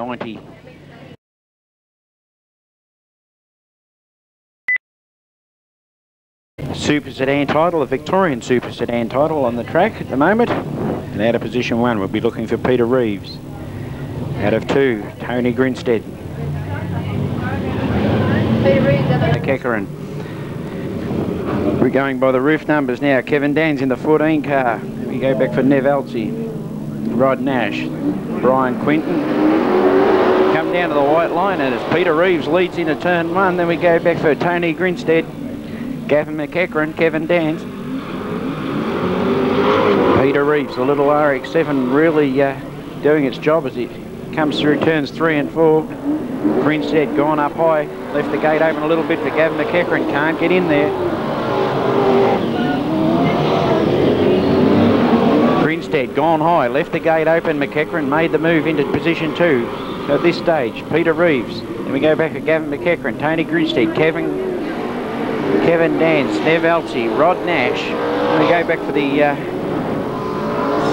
90. Super Sedan title, a Victorian Super Sedan title on the track at the moment. And out of position 1, we'll be looking for Peter Reeves. Out of 2, Tony Grinstead. McEachran. We're going by the roof numbers now. Kevin Dans in the 14 car. We go back for Nev Elsie, Rod Nash, Brian Quinton. Come down to the white line, and as Peter Reeves leads into turn 1, then we go back for Tony Grinstead, Gavin McEachran, Kevin Dans. Peter Reeves, the little RX-7, really doing its job as it comes through turns 3 and 4. Grinstead gone up high, left the gate open a little bit for Gavin McEachran, can't get in there. Grinstead gone high, left the gate open, McEachran made the move into position 2. So at this stage, Peter Reeves, then we go back to Gavin McEachran, Tony Grinstead, Kevin Dans, Nev Elsie, Rod Nash. We go back for the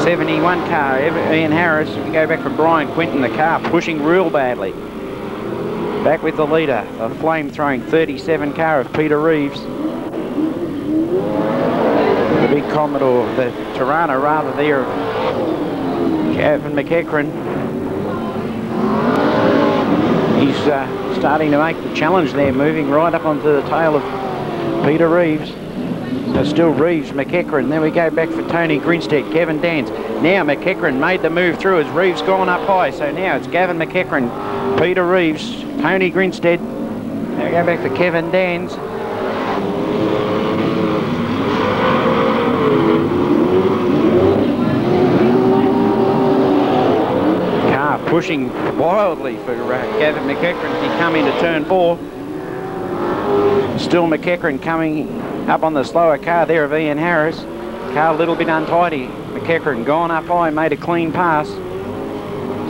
71 car, Ian Harris. We go back for Brian Quinton, the car pushing real badly. Back with the leader, the flame-throwing 37 car of Peter Reeves. The big Commodore, the Tirana rather there of Gavin McEachran. He's starting to make the challenge there, moving right up onto the tail of Peter Reeves. So still Reeves, McEachran. Then we go back for Tony Grinstead, Kevin Dans. Now McEachran made the move through as Reeves gone up high. So now it's Gavin McEachran, Peter Reeves, Tony Grinstead. Now we go back for Kevin Dans. Car pushing wildly for Gavin McEachran as he come into turn 4. Still McEachran coming up on the slower car there of Ian Harris. Car a little bit untidy. McEachran gone up high, made a clean pass.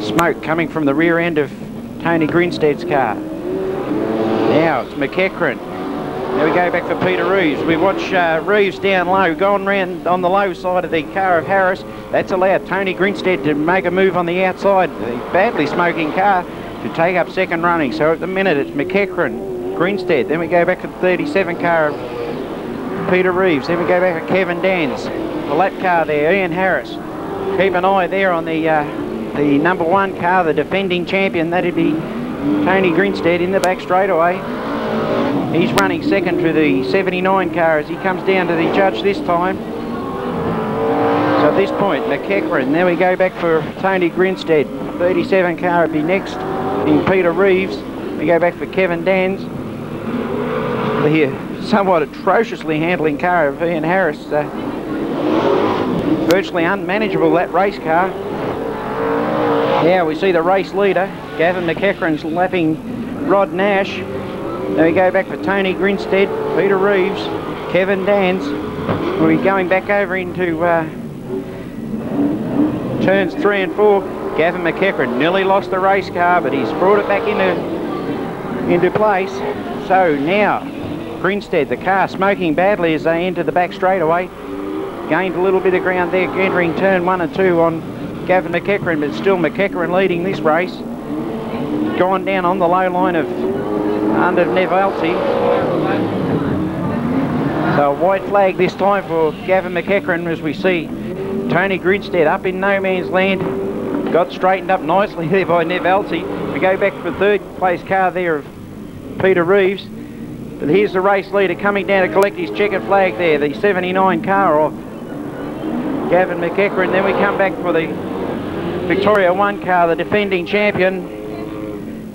Smoke coming from the rear end of Tony Grinstead's car. Now it's McEachran. Now we go back for Peter Reeves. We watch Reeves down low, going round on the low side of the car of Harris. That's allowed Tony Grinstead to make a move on the outside. The badly smoking car to take up second running. So at the minute it's McEachran, Grinstead. Then we go back to the 37 car of Peter Reeves. Then we go back to Kevin Dans. The lap car there, Ian Harris. Keep an eye there on the number 1 car, the defending champion. That'd be Tony Grinstead in the back straightaway. He's running second to the 79 car as he comes down to the judge this time. So at this point, McEachran. Then we go back for Tony Grinstead. 37 car would be next in Peter Reeves. We go back for Kevin Dans. The somewhat atrociously handling car of Ian Harris. Virtually unmanageable, that race car. Now we see the race leader, Gavin McEachran's lapping Rod Nash. Then we go back for Tony Grinstead, Peter Reeves, Kevin Dans. We'll be going back over into turns 3 and 4. Gavin McEachran nearly lost the race car, but he's brought it back into place. So now Grinstead, the car smoking badly as they enter the back straightaway. Gained a little bit of ground there, entering turn 1 and 2 on Gavin McEachran, but still McEachran leading this race. Gone down on the low line of under Nev Elsie. So a white flag this time for Gavin McEachran as we see Tony Grinstead up in no man's land. Got straightened up nicely there by Nev Elsie. We go back for third place car there of Peter Reeves. But here's the race leader coming down to collect his checkered flag there, the 79 car of Gavin McEachran. Then we come back for the Victoria 1 car, the defending champion.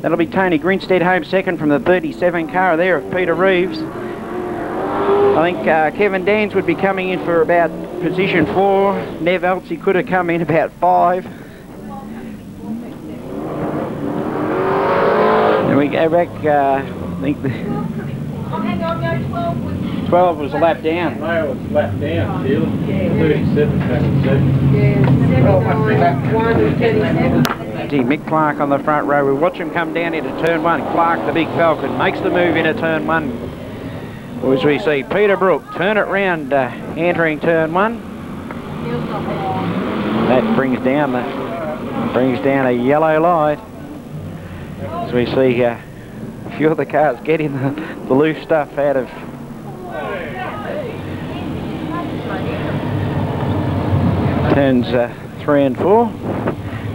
That'll be Tony Grinstead home second from the 37 car there of Peter Reeves. I think Kevin Dans would be coming in for about position 4. Nev Elsie could have come in about 5. And we go back, I think the 12 was a lap down. No, it was a lap down, Phil. 37 passing second. Mick Clark on the front row. We watch him come down into turn 1. Clark, the big Falcon, makes the move into turn 1. As we see Peter Brook turn it round, entering turn 1. That brings down a yellow light. As we see a few of the cars getting the loose stuff out of turns 3 and 4.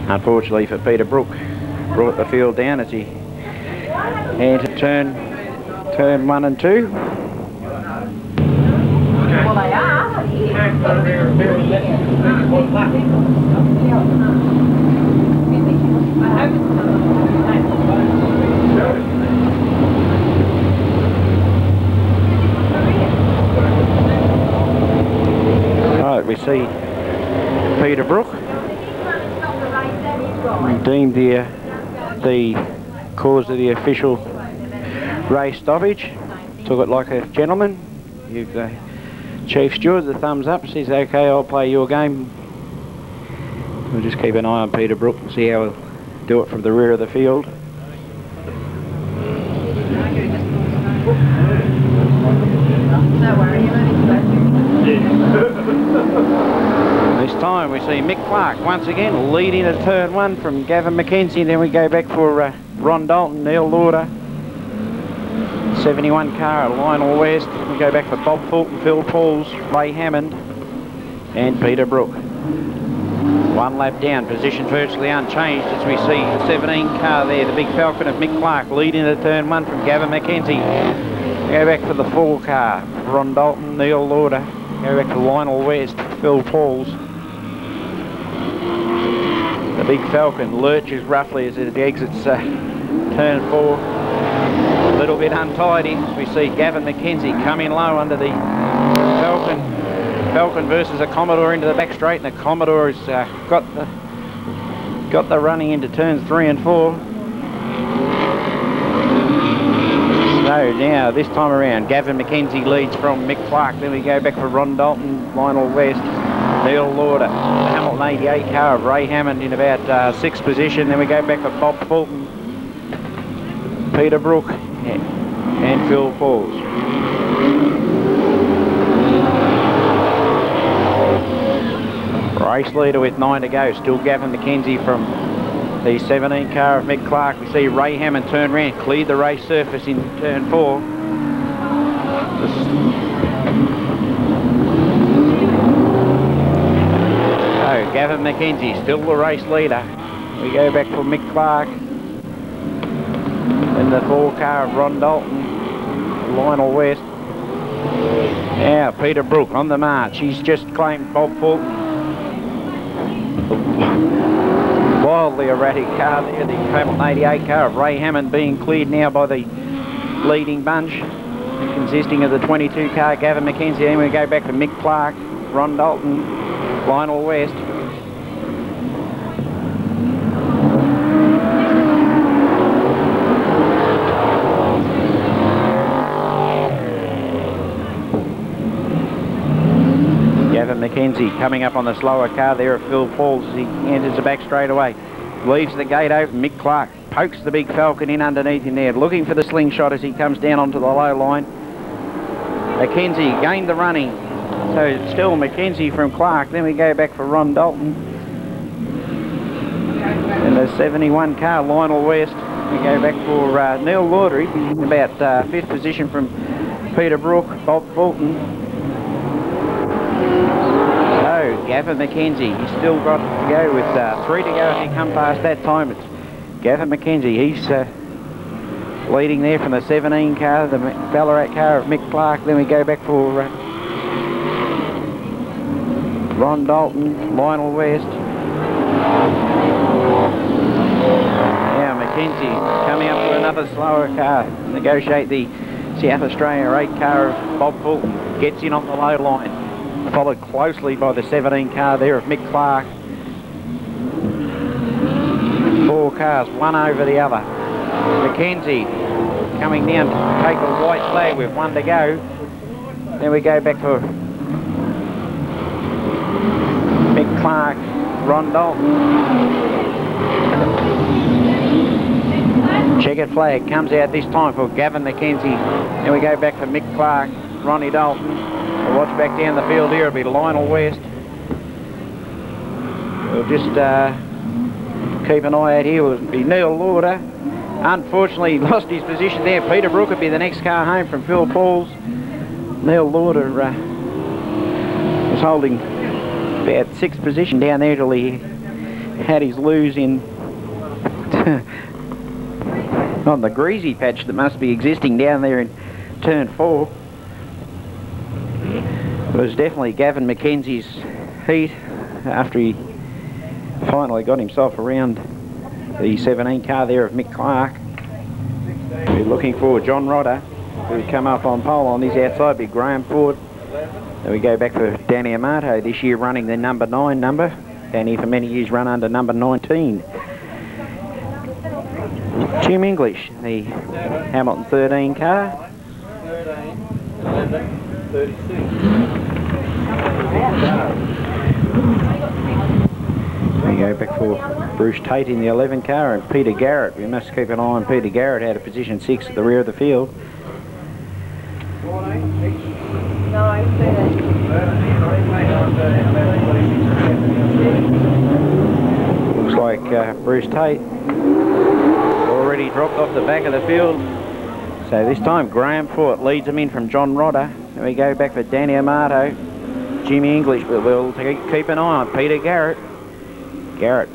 Unfortunately for Peter Brook, brought the field down as he entered turn 1 and 2. Well, they are. Right, we see Peter Brook deemed the cause of the official race stoppage. Took it like a gentleman. Give the Chief Steward the thumbs up, says okay, I'll play your game. We'll just keep an eye on Peter Brook and see how he'll do it from the rear of the field. This time we see Mick Clark once again leading at turn 1 from Gavin McKenzie. Then we go back for Ron Dalton, Neil Lauder, 71 car, Lionel West. We go back for Bob Fulton, Phil Pauls, Ray Hammond and Peter Brook. 1 lap down, position virtually unchanged as we see the 17 car there, the big Falcon of Mick Clark leading at turn 1 from Gavin McKenzie. We go back for the 4 car, Ron Dalton, Neil Lauder. Go back to Lionel West, Phil Pauls. The big Falcon lurches roughly as it exits turn 4. A little bit untidy. We see Gavin McKenzie coming low under the Falcon. Falcon versus a Commodore into the back straight, and the Commodore has got the running into turns 3 and 4. So now this time around, Gavin McKenzie leads from Mick Clark. Then we go back for Ron Dalton, Lionel West, Neil Lauder, the Hamilton 88 car of Ray Hammond in about 6th position. Then we go back for Bob Fulton, Peter Brook and Phil Pauls. Race leader with 9 to go, still Gavin McKenzie from the 17 car of Mick Clark. We see Ray Hammond turn round, cleared the race surface in turn 4. So Gavin McKenzie still the race leader. We go back for Mick Clark and the 4 car of Ron Dalton, Lionel West. Now Peter Brook on the march. He's just claimed Bob Fulton. Wildly erratic car there, the Hamilton 88 car of Ray Hammond being cleared now by the leading bunch, consisting of the 22 car Gavin McKenzie. Then we go back to Mick Clark, Ron Dalton, Lionel West. Gavin McKenzie coming up on the slower car there of Phil Pauls as he enters the back straight away. Leaves the gate open. Mick Clark pokes the big Falcon in underneath him there, looking for the slingshot as he comes down onto the low line. McKenzie gained the running. So still McKenzie from Clark. Then we go back for Ron Dalton. And the 71 car, Lionel West. We go back for Neil Lauder. He's in about 5th position from Peter Brook, Bob Fulton. Gavin McKenzie, he's still got to go with 3 to go as he come past that time. It's Gavin McKenzie, he's leading there from the 17 car, the Ballarat car of Mick Clark. Then we go back for Ron Dalton, Lionel West. Now McKenzie coming up to another slower car, negotiate the South Australia 8 car of Bob Fulton, gets in on the low line. Followed closely by the 17 car there of Mick Clark. 4 cars, one over the other. McKenzie coming down to take the white flag with 1 to go. Then we go back for Mick Clark, Ron Dalton. Checkered flag comes out this time for Gavin McKenzie. Then we go back for Mick Clark, Ronnie Dalton. We'll watch back down the field here. It'll be Lionel West. We'll just keep an eye out here. It'll be Neil Lauder. unfortunately lost his position there. Peter Brook would be the next car home from Phil Paul's. Neil Lauder was holding about 6th position down there till he had his lose in on the greasy patch that must be existing down there in turn 4. It was definitely Gavin Mackenzie's heat after he finally got himself around the 17 car there of Mick Clark. We're looking for John Rodder, who come up on pole on this outside, big Graham Ford. Then we go back for Danny Amato, this year running the number 9 number. Danny for many years run under number 19. Jim English, the Hamilton 13 car. 13, 11, 36. We go back for Bruce Tate in the 11 car and Peter Garrett. We must keep an eye on Peter Garrett out of position 6 at the rear of the field. Looks like Bruce Tate already dropped off the back of the field. So this time Graham Fort leads him in from John Rodder. Then we go back for Danny Amato, Jimmy English, but we'll keep an eye on Peter Garrett. Garrett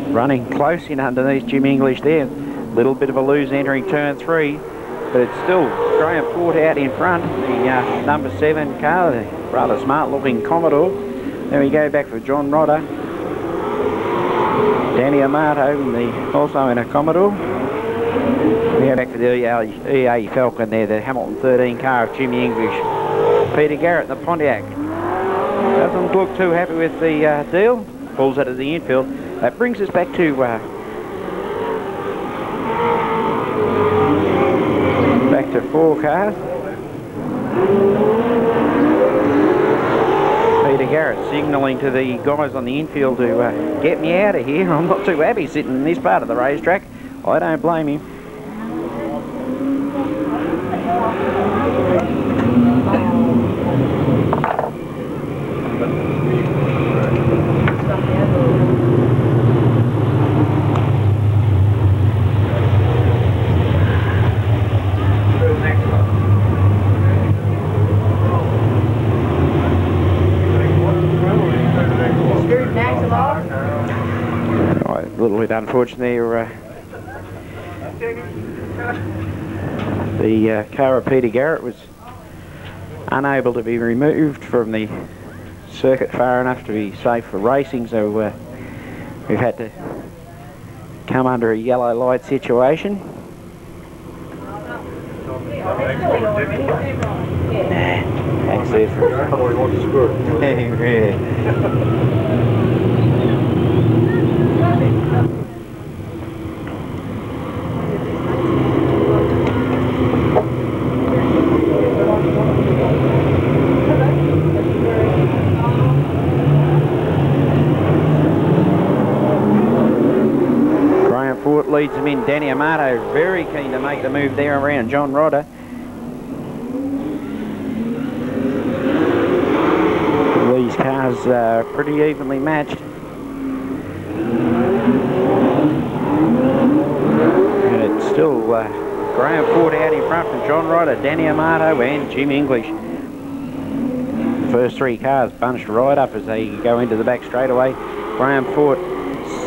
running close in underneath Jim English there. Little bit of a lose entering turn 3, but it's still Graham Ford out in front. The number 7 car, the rather smart looking Commodore. Then we go back for John Rodder. Danny Amato also in a Commodore. We go back for the EA Falcon there, the Hamilton 13 car of Jimmy English. Peter Garrett, the Pontiac. Doesn't look too happy with the deal. Pulls it at the infield. That brings us back to 4 cars. Peter Garrett signalling to the guys on the infield to get me out of here. I'm not too happy sitting in this part of the racetrack. I don't blame him. A little bit unfortunate there. The car of Peter Garrett was unable to be removed from the circuit far enough to be safe for racing, so we've had to come under a yellow light situation. Thanks there for leads him in. Danny Amato very keen to make the move there around John Rodder. These cars are pretty evenly matched. And it's still Graham Ford out in front from John Rodder, Danny Amato and Jim English. The first 3 cars bunched right up as they go into the back straightaway. Graham Ford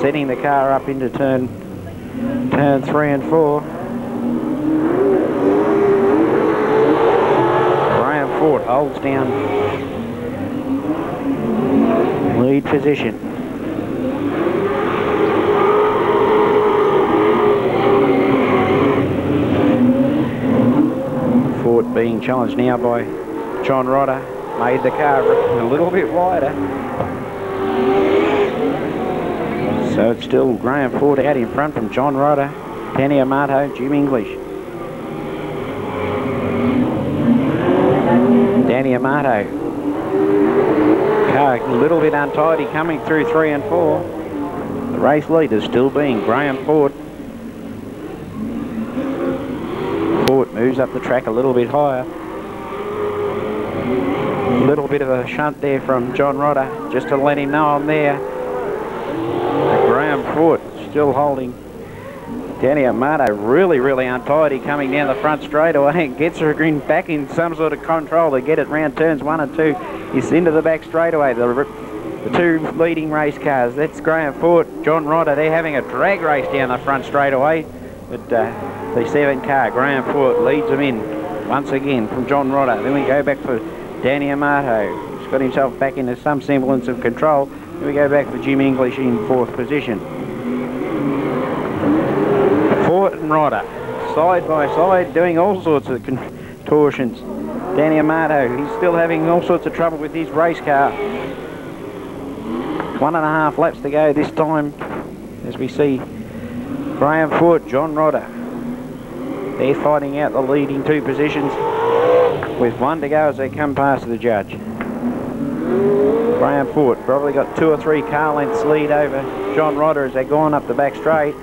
setting the car up into turn 3 and 4. Graham Ford holds down lead position. Ford being challenged now by John Rodder. Made the car a little bit wider. So it's still Graham Ford out in front from John Rodder, Danny Amato, Jim English. Danny Amato. Car a little bit untidy coming through 3 and 4. The race leader still being Graham Ford. Ford moves up the track a little bit higher. A little bit of a shunt there from John Rodder just to let him know I'm there. Graham Ford still holding Danny Amato really untidy coming down the front straightaway and gets her back in some sort of control to get it round turns 1 and 2. He's into the back straightaway. The two leading race cars, that's Graham Fort, John Rodder. They're having a drag race down the front straightaway. But the 7 car, Graham Fort, leads them in once again from John Rodder. Then we go back for Danny Amato. He's got himself back into some semblance of control. Then we go back for Jim English in 4th position. Fort and Rodder, side by side, doing all sorts of contortions. Danny Amato, he's still having all sorts of trouble with his race car. 1.5 laps to go this time as we see Graham Fort, John Rodder. They're fighting out the leading 2 positions with 1 to go as they come past the judge. Graham Fort probably got 2 or 3 car lengths lead over John Rodder as they're going up the back straight.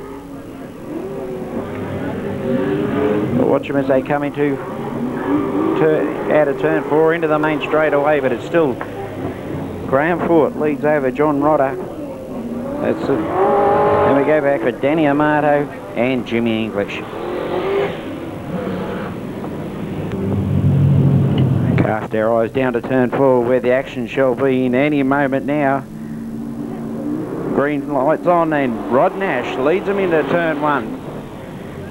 But watch them as they come into out of turn 4 into the main straightaway, but it's still Graham Fort leads over John Rodder. That's it. Then we go back for Danny Amato and Jimmy English. Cast our eyes down to turn 4 where the action shall be in any moment now. Green lights on and Rod Nash leads them into turn 1.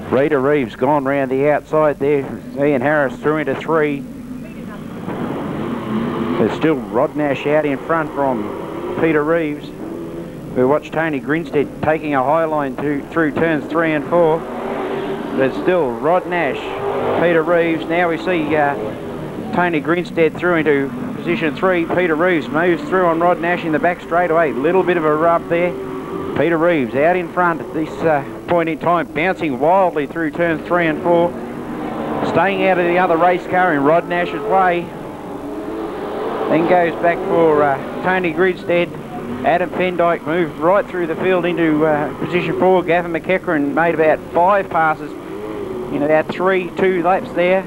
Rita Reeves gone round the outside there. Ian Harris through into 3. There's still Rod Nash out in front from Peter Reeves. We watched Tony Grinstead taking a high line through turns 3 and 4. There's still Rod Nash, Peter Reeves. Now we see Tony Grinstead through into position 3. Peter Reeves moves through on Rod Nash in the back straightaway. Little bit of a rub there. Peter Reeves out in front at this point in time, bouncing wildly through turns 3 and 4. Staying out of the other race car in Rod Nash's way. Then goes back for Tony Grinstead. Adam Fendyke moved right through the field into position 4. Gavin McEachran made about 5 passes in about 2 laps there.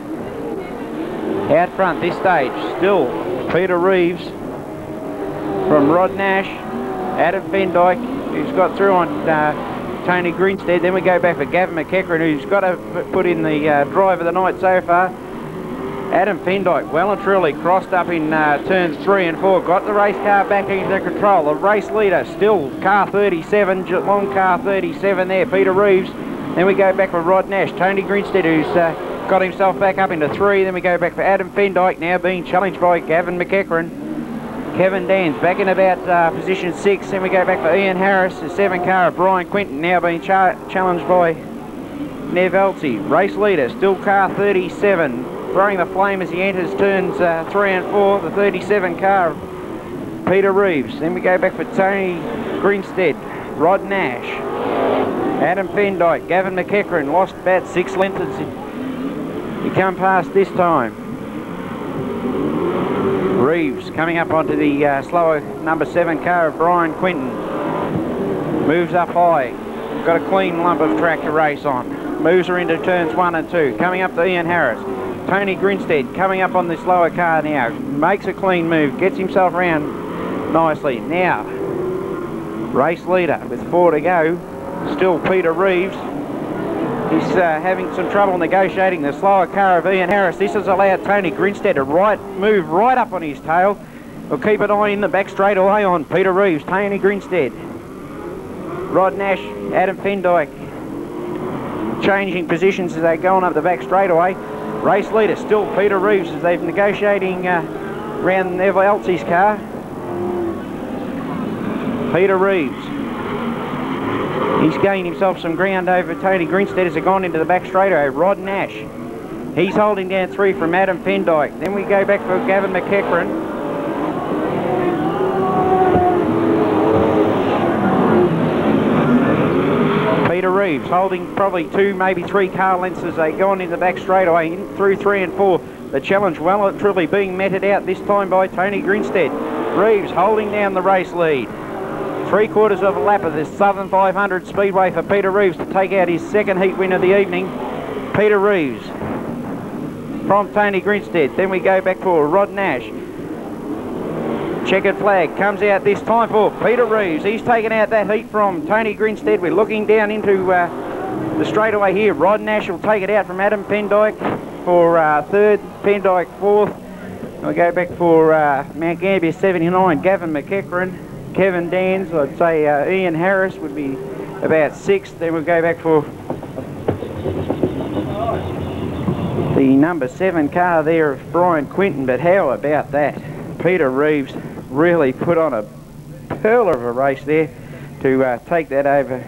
Out front this stage, still Peter Reeves from Rod Nash. Adam Fendyke, who's got through on Tony Grinstead. Then we go back for Gavin McEachran, who's got to put in the drive of the night so far. Adam Fendyke well and truly crossed up in turns 3 and 4, got the race car back into control. The race leader still car 37, long car 37 there, Peter Reeves. Then we go back for Rod Nash, Tony Grinstead, who's got himself back up into 3. Then we go back for Adam Fendyke, now being challenged by Gavin McEachran. Kevin Dans back in about position 6. Then we go back for Ian Harris, the 7 car of Brian Quinton, now being challenged by Nev Elsie. Race leader still car 37. Throwing the flame as he enters turns 3 and 4, the 37 car of Peter Reeves. Then we go back for Tony Grinstead, Rod Nash, Adam Fendyke, Gavin McEachran, lost about 6 lengths as he come past this time. Reeves coming up onto the slower number 7 car of Brian Quinton. Moves up high, got a clean lump of track to race on. Moves her into turns 1 and 2, coming up to Ian Harris. Tony Grinstead coming up on this lower car now, makes a clean move, gets himself around nicely. Now, race leader with 4 to go, still Peter Reeves. He's having some trouble negotiating the slower car of Ian Harris. This has allowed Tony Grinstead to move right up on his tail. We'll keep an eye in the back straight away on Peter Reeves, Tony Grinstead. Rod Nash, Adam Fendyke changing positions as they're going up the back straightaway. Race leader still Peter Reeves as they're negotiating around Nev Elsie's car. Peter Reeves. He's gained himself some ground over Tony Grinstead as they've gone into the back straightaway. Rod Nash. He's holding down 3 from Adam Fendyke. Then we go back for Gavin McEachran. Peter Reeves holding probably 2, maybe 3 car lengths as they go on in the back straightaway through 3 and 4. The challenge well and truly being meted out this time by Tony Grinstead. Reeves holding down the race lead. 3/4 of a lap of this Southern 500 Speedway for Peter Reeves to take out his 2nd heat win of the evening. Peter Reeves from Tony Grinstead. Then we go back for Rod Nash. Checkered flag comes out this time for Peter Reeves. He's taken out that heat from Tony Grinstead. We're looking down into the straightaway here. Rod Nash will take it out from Adam Pendyke for third, Pendyke fourth. We'll go back for Mount Gambier 79, Gavin McEachran, Kevin Dans. I'd say Ian Harris would be about sixth. Then we'll go back for the number 7 car there of Brian Quinton. But how about that? Peter Reeves really put on a pearl of a race there to take that over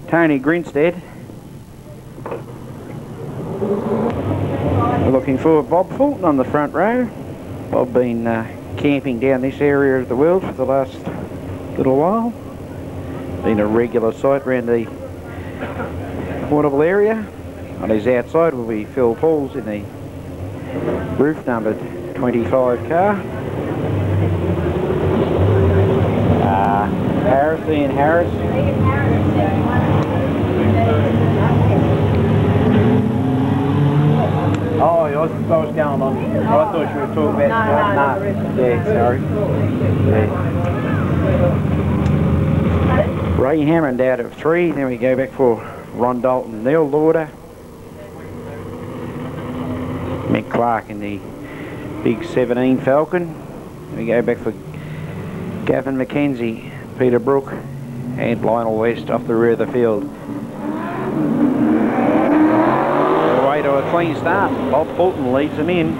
Tony Grinstead. We're looking for Bob Fulton on the front row. Bob been camping down this area of the world for the last little while. Been a regular sight around the Waterville area. On his outside will be Phil Pauls in the roof numbered 25 car. Ian Harris. Oh, I was going on. I thought you were talking about... No. Yeah, sorry. Yeah. Ray Hammond out of 3. Then we go back for Ron Dalton, Neil Lauder. Mick Clark in the big 17 Falcon. We go back for Gavin McKenzie, Peter Brook and Lionel West off the rear of the field. Away to a clean start. Bob Fulton leads them in.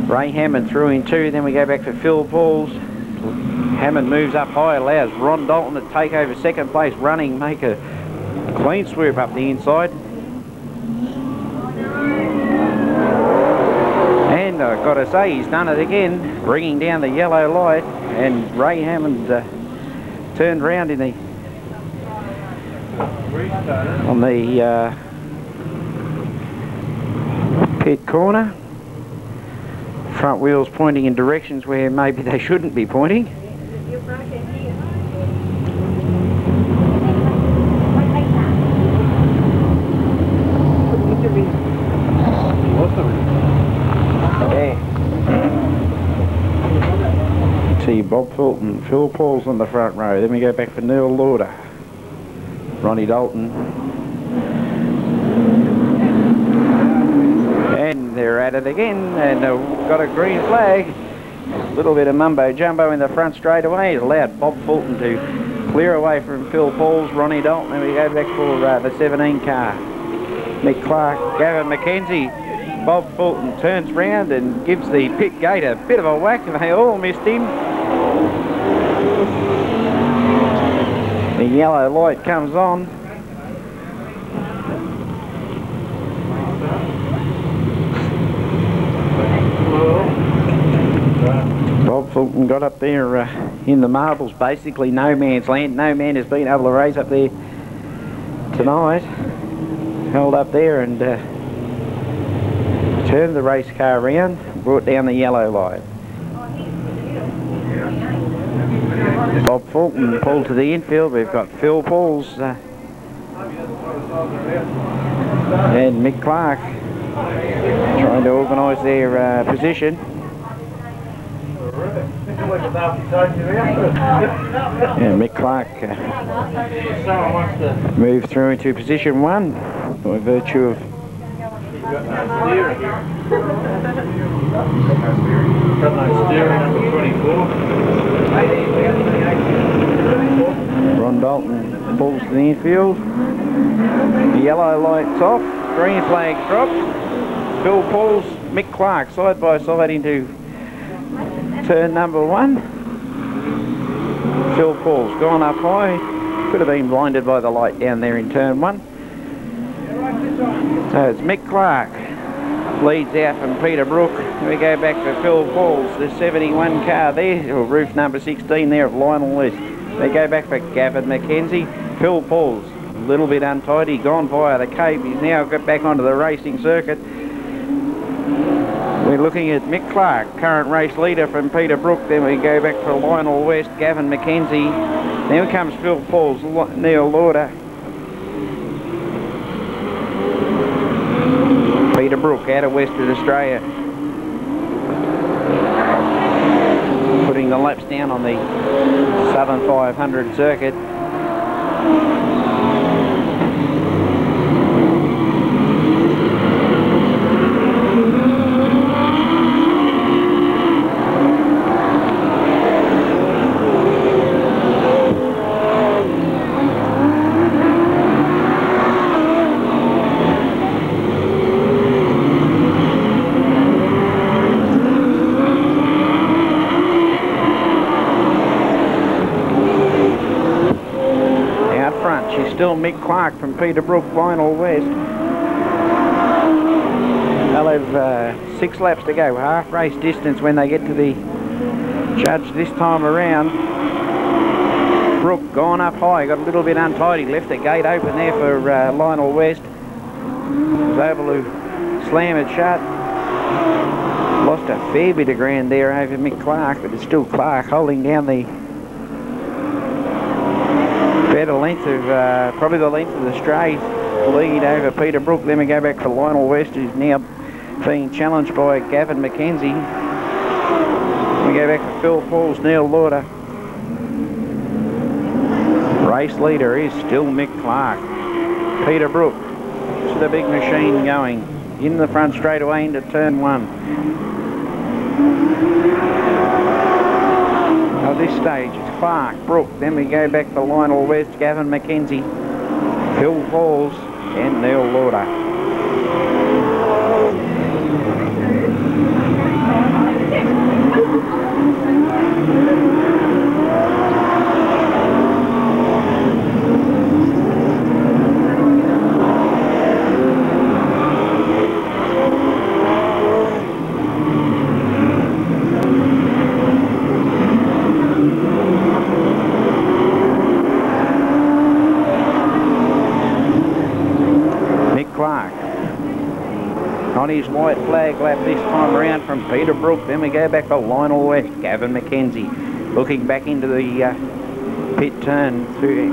Ray Hammond through in 2. Then we go back for Phil Pauls. Hammond moves up high, allows Ron Dalton to take over second place running, make a clean swoop up the inside. And I've got to say, he's done it again, bringing down the yellow light, and Ray Hammond turned round in the on the pit corner. Front wheels pointing in directions where maybe they shouldn't be pointing. See Bob Fulton, Phil Pauls on the front row. Then we go back for Neil Lauder, Ronnie Dalton, and they're at it again, and got a green flag. A little bit of mumbo jumbo in the front straight away. It allowed Bob Fulton to clear away from Phil Pauls, Ronnie Dalton, and we go back for the 17 car. Mick Clark, Gavin McKenzie. Bob Fulton turns round and gives the pit gate a bit of a whack, and they all missed him. The yellow light comes on. Bob Fulton got up there in the marbles, basically no man's land. No man has been able to race up there tonight. Held up there and turned the race car around, brought down the yellow light. Bob Fulton pulled to the infield. We've got Phil Pauls and Mick Clark trying to organise their position. Yeah, Mick Clark moved through into position 1 by virtue of Ron Dalton pulls to the infield. The yellow light's off, green flag dropped. Phil Pauls, Mick Clark side by side into turn number 1. Phil Pauls gone up high, could have been blinded by the light down there in turn 1. So it's Mick Clark leads out from Peter Brook. We go back for Phil Pauls, the 71 car there, or roof number 16 there of Lionel West. They go back for Gavin McKenzie. Phil Pauls, a little bit untidy, gone via the Cape. He's now got back onto the racing circuit. We're looking at Mick Clark, current race leader from Peter Brook. Then we go back for Lionel West, Gavin McKenzie. Then comes Phil Pauls, Neil Lauder. Peter Brook out of Western Australia. Putting the laps down on the Southern 500 circuit. Still Mick Clark from Peterbrook, Lionel West. They'll have 6 laps to go, half race distance when they get to the judge this time around. Brook gone up high, got a little bit untidy, left the gate open there for Lionel West. Was able to slam it shut. Lost a fair bit of ground there over Mick Clark, but it's still Clark holding down the better length of, probably the length of the straight lead over Peterbrook. Then we go back to Lionel West, who's now being challenged by Gavin McKenzie. We go back to Phil Paul's, Neil Lauder. Race leader is still Mick Clark. Peterbrook, to the big machine going in the front straight away into turn 1. At this stage it's Clark, Brook, then we go back to Lionel West, Gavin McKenzie, Phil Pauls and Neil Lauder. On his white flag lap this time around from Peterbrook. Then we go back to Lionel West, Gavin McKenzie. Looking back into the pit turn,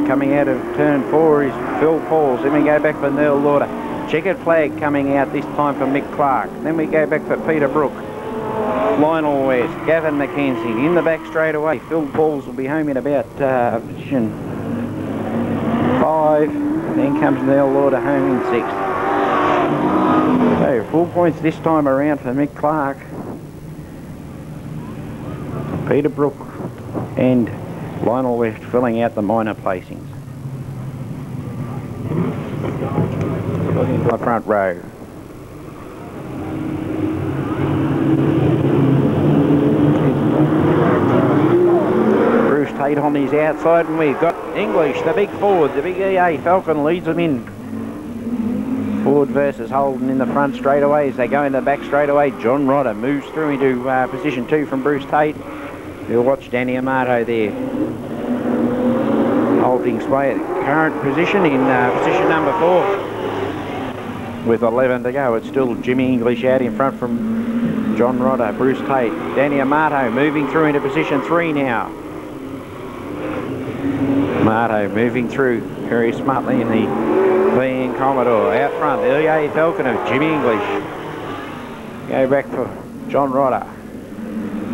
coming out of turn 4 is Phil Pauls. Then we go back for Neil Lauder. Checkered flag coming out this time for Mick Clark. Then we go back for Peterbrook. Lionel West, Gavin McKenzie in the back straight away. Phil Pauls will be home in about position 5. Then comes Neil Lauder home in 6th. So 4 points this time around for Mick Clark, Peterbrook and Lionel West filling out the minor placings. Looking to the front row. Bruce Tate on his outside, and we've got English, the big Ford, the big EA Falcon leads them in. Ford versus Holden in the front straightaway as they go in the back straightaway. John Rodder moves through into position 2 from Bruce Tate. We'll watch Danny Amato there holding sway at current position in position number 4. With 11 to go, it's still Jimmy English out in front from John Rodder, Bruce Tate. Danny Amato moving through into position 3 now. Amato moving through very smartly in the being Commodore. Out front, the EA Falcon of Jimmy English. Go back for John Rodder.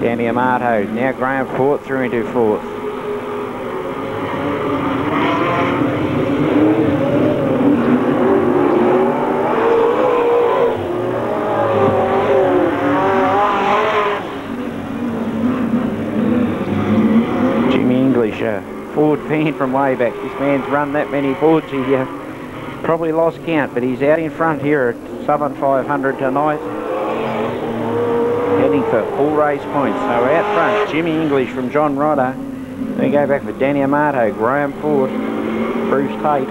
Danny Amato, now Graham Fort through into 4th. Jimmy English, Ford fan from way back. This man's run that many Fords, he probably lost count, but he's out in front here at Southern 500 tonight, heading for full race points. So out front, Jimmy English from John Rodder. We go back for Danny Amato, Graham Ford, Bruce Tate.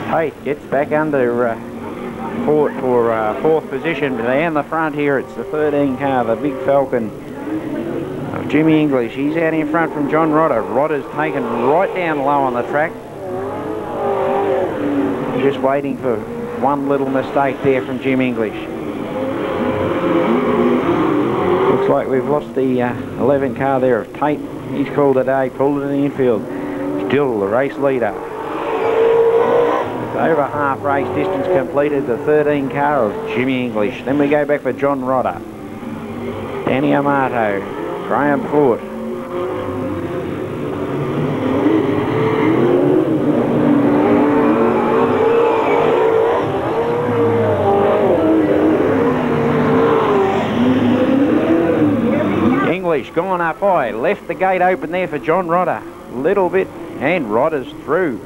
Tate gets back under Fort for 4th position, but in the front here it's the 13 car, the big Falcon of Jimmy English. He's out in front from John Rodder. Rodder's taken right down low on the track. Just waiting for one little mistake there from Jim English. Looks like we've lost the 11 car there of Tate. He's called it a, pulled it in the infield. Still the race leader. Over half race distance completed, the 13 car of Jimmy English. Then we go back for John Rodder, Danny Amato, Graham Fort. English gone up high, left the gate open there for John Rodder. Little bit, and Rodder's through.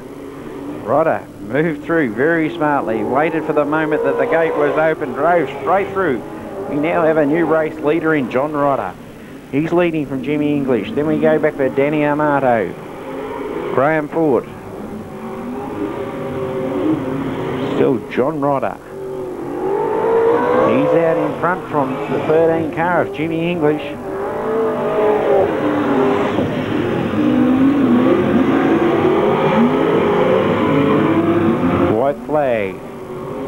Rodder moved through very smartly, waited for the moment that the gate was open, drove straight through. We now have a new race leader in John Rodder. He's leading from Jimmy English. Then we go back to Danny Amato, Graham Ford. Still John Rodder. He's out in front from the 13 car of Jimmy English. White flag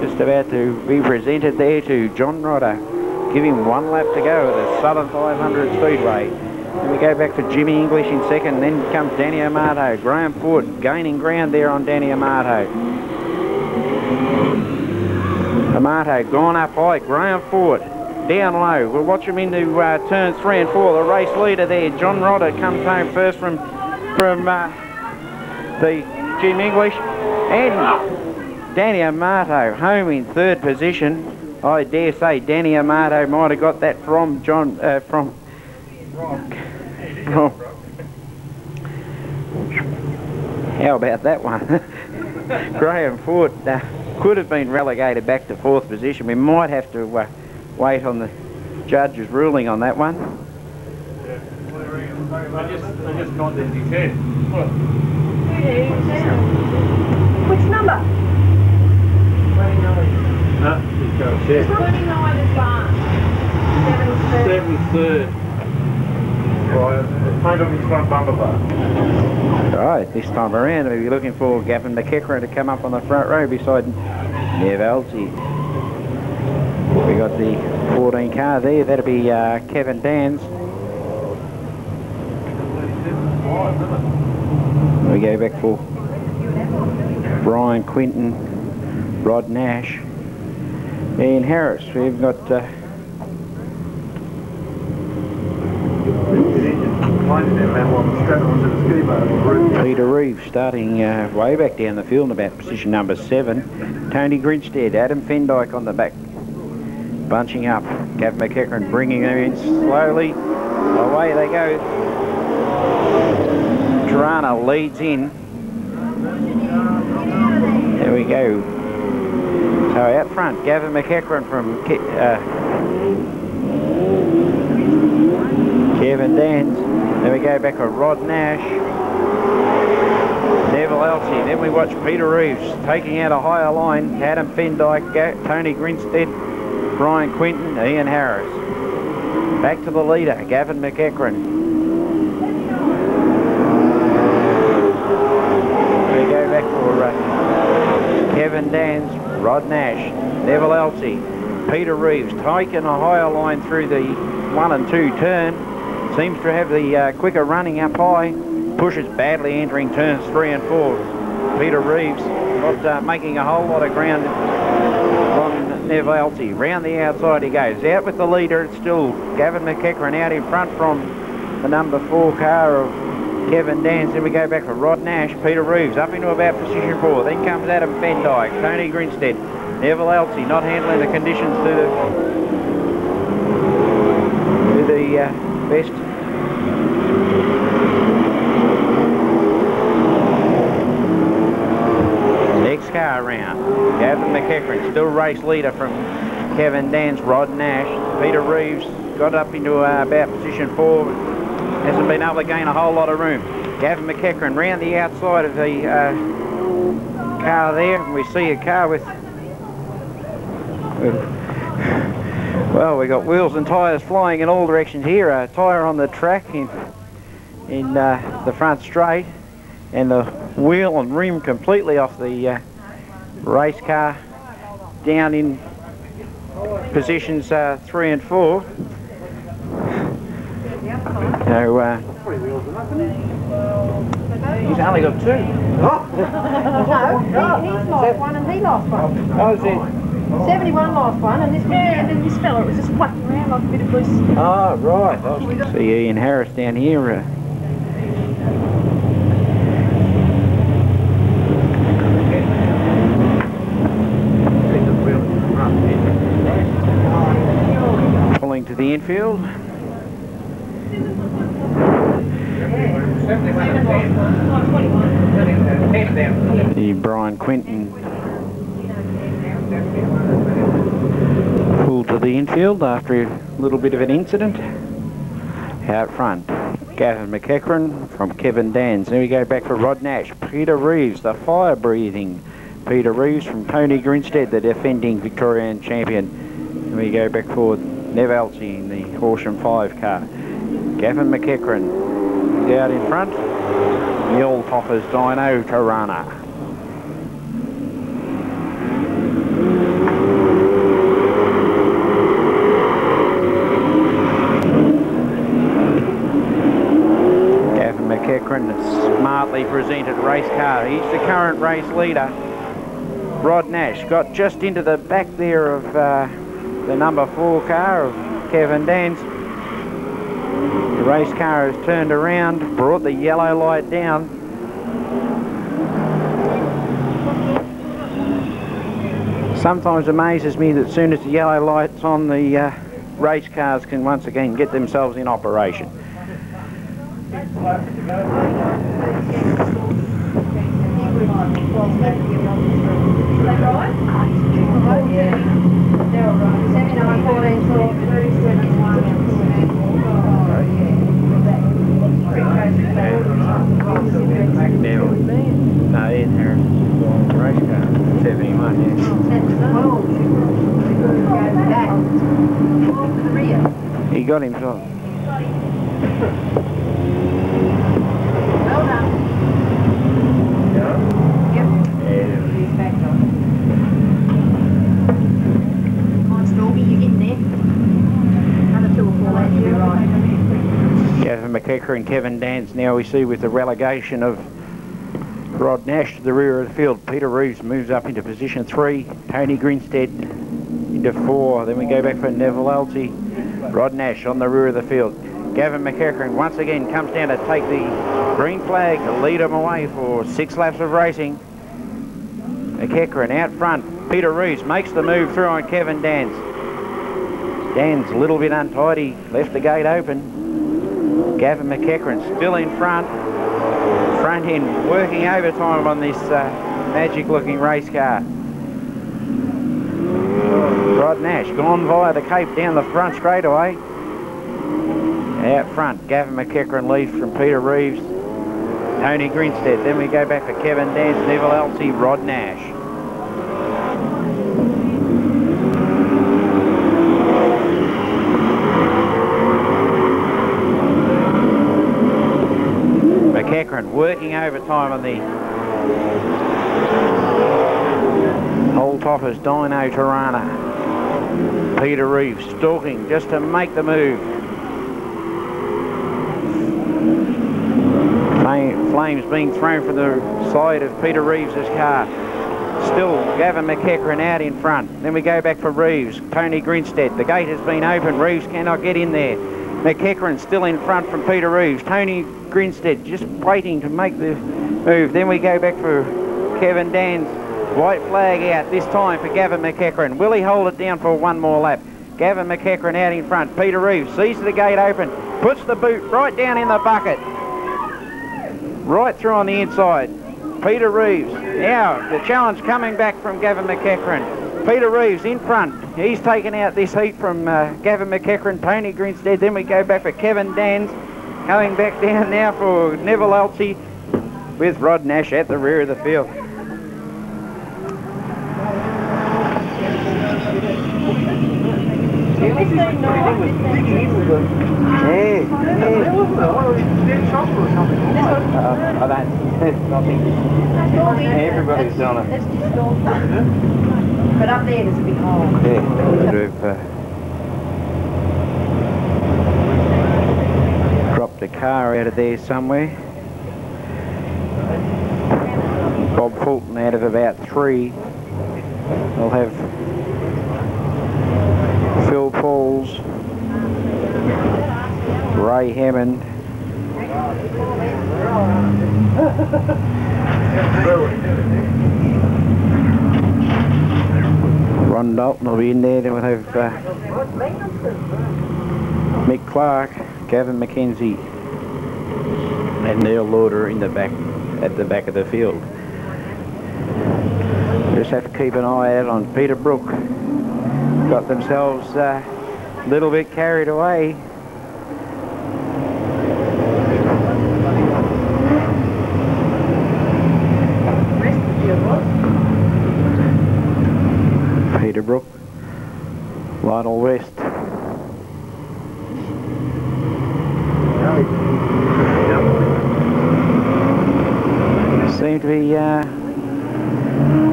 just about to be presented there to John Rodder. Give him one lap to go at the Southern 500 Speedway. Then we go back to Jimmy English in second, then comes Danny Amato. Graham Ford gaining ground there on Danny Amato. Amato gone up high, Graham Ford down low. We'll watch him into turns 3 and 4. The race leader there, John Rodder, comes home first from the Jim English, and Danny Amato home in third position. I dare say Danny Amato might have got that from John, from how about that one? Graham Ford could have been relegated back to 4th position. We might have to wait on the judge's ruling on that one. I just contacted his head. Which number? 29. No, he's got a check. 29 is gone. 73rd. Right, the paint on his front bumper bar. Right, this time around we'll be looking for Gavin McEachran to come up on the front row beside Nev Elsie. We got the 14 car there, that'll be Kevin Dans. We go back for Brian Quinton, Rod Nash. In Harris, we've got Peter Reeves starting way back down the field in about position number 7. Tony Grinstead, Adam Fendyke on the back, bunching up. Gavin McEachran bringing them in slowly. Away they go. Tirana leads in. There we go. So out front, Gavin McEachran from Kevin Dans. Then we go back to Rod Nash, Neville Elsie. Then we watch Peter Reeves taking out a higher line. Adam Fendyke, Tony Grinstead, Brian Quinton, Ian Harris. Back to the leader, Gavin McEachran. We go back for Kevin Dans, Rod Nash, Neville Elsie, Peter Reeves taking a higher line through the 1 and 2 turn. Seems to have the quicker running up high. Pushes badly entering turns 3 and 4. Peter Reeves not making a whole lot of ground on Neville Elsie. Round the outside he goes. Out with the leader. It's still Gavin McEachran out in front from the number 4 car of Kevin Dans. Then we go back for Rod Nash, Peter Reeves up into about position 4. Then comes Adam Fendyke, Tony Grinstead, Neville Elsie not handling the conditions to the best. Next car around, Gavin McEachran, still race leader from Kevin Dans, Rod Nash. Peter Reeves got up into about position 4. Hasn't been able to gain a whole lot of room. Gavin McEachran round the outside of the car there. And we see a car with well, we got wheels and tyres flying in all directions here. A tyre on the track in the front straight, and the wheel and rim completely off the race car down in positions 3 and 4. So he's only got 2. No, he's lost one and he lost one. Oh, is it? 71 lost one, and then this fella was just whacking around like a bit of loose. Oh, right. See Ian Harris down here. Pulling to the infield. The Brian Quinton pulled to the infield after a little bit of an incident. Out front, Gavin McEachran from Kevin Dans. Then we go back for Rod Nash. Peter Reeves, the fire-breathing Peter Reeves from Tony Grinstead, the defending Victorian champion. And we go back for Nev Altsey in the Horsham 5 car. Gavin McEachran is out in front. The All Toppers Dino Tirana. McEachran, smartly presented race car. He's the current race leader. Rod Nash got just into the back there of the number 4 car of Kevin Dans. The race car has turned around, brought the yellow light down. Sometimes amazes me that as soon as the yellow light's on, the race cars can once again get themselves in operation. No, in there, race car, 71, yeah. He got himself. Gavin McEachran and Kevin Dans now we see with the relegation of Rod Nash to the rear of the field. Peter Reeves moves up into position 3, Tony Grinstead into 4, then we go back for Neville Altsey. Rod Nash on the rear of the field. Gavin McEachran once again comes down to take the green flag to lead him away for 6 laps of racing. McEachran out front. Peter Reeves makes the move through on Kevin Dans. Dans a little bit untidy, left the gate open. Gavin McEachran still in front. Front end working overtime on this magic looking race car. Rod Nash gone via the Cape down the front straightaway. Out front, Gavin McEachran leads from Peter Reeves, Tony Grinstead. Then we go back for Kevin Dans, Neville Altsey, Rod Nash. McEachran working overtime on the All Toppers Dino Tirana. Peter Reeves stalking just to make the move. Flames being thrown from the side of Peter Reeves' car. Still Gavin McEachran out in front. Then we go back for Reeves, Tony Grinstead. The gate has been opened. Reeves cannot get in there. McEachran still in front from Peter Reeves. Tony Grinstead just waiting to make the move. Then we go back for Kevin Dans. White flag out this time for Gavin McEachran. Will he hold it down for one more lap? Gavin McEachran out in front. Peter Reeves sees the gate open, puts the boot right down in the bucket. Right through on the inside. Peter Reeves. Now the challenge coming back from Gavin McEachran. Peter Reeves in front. He's taken out this heat from Gavin McEachran, Tony Grinstead. Then we go back for Kevin Dans. Coming back down now for Neville Altsey with Rod Nash at the rear of the field. I don't. Nothing. Everybody's done it. But up there, there's a big hole. Yeah. We've dropped a car out of there somewhere. Bob Fulton out of about 3. We'll have Phil Pauls, Ray Hammond, Ron Dalton will be in there. Then we'll have Mick Clark, Gavin McKenzie, and Neil Lauder in the back, at the back of the field. Just have to keep an eye out on Peter Brook. Got themselves a little bit carried away. Peter Brook, Lionel West. Seem to be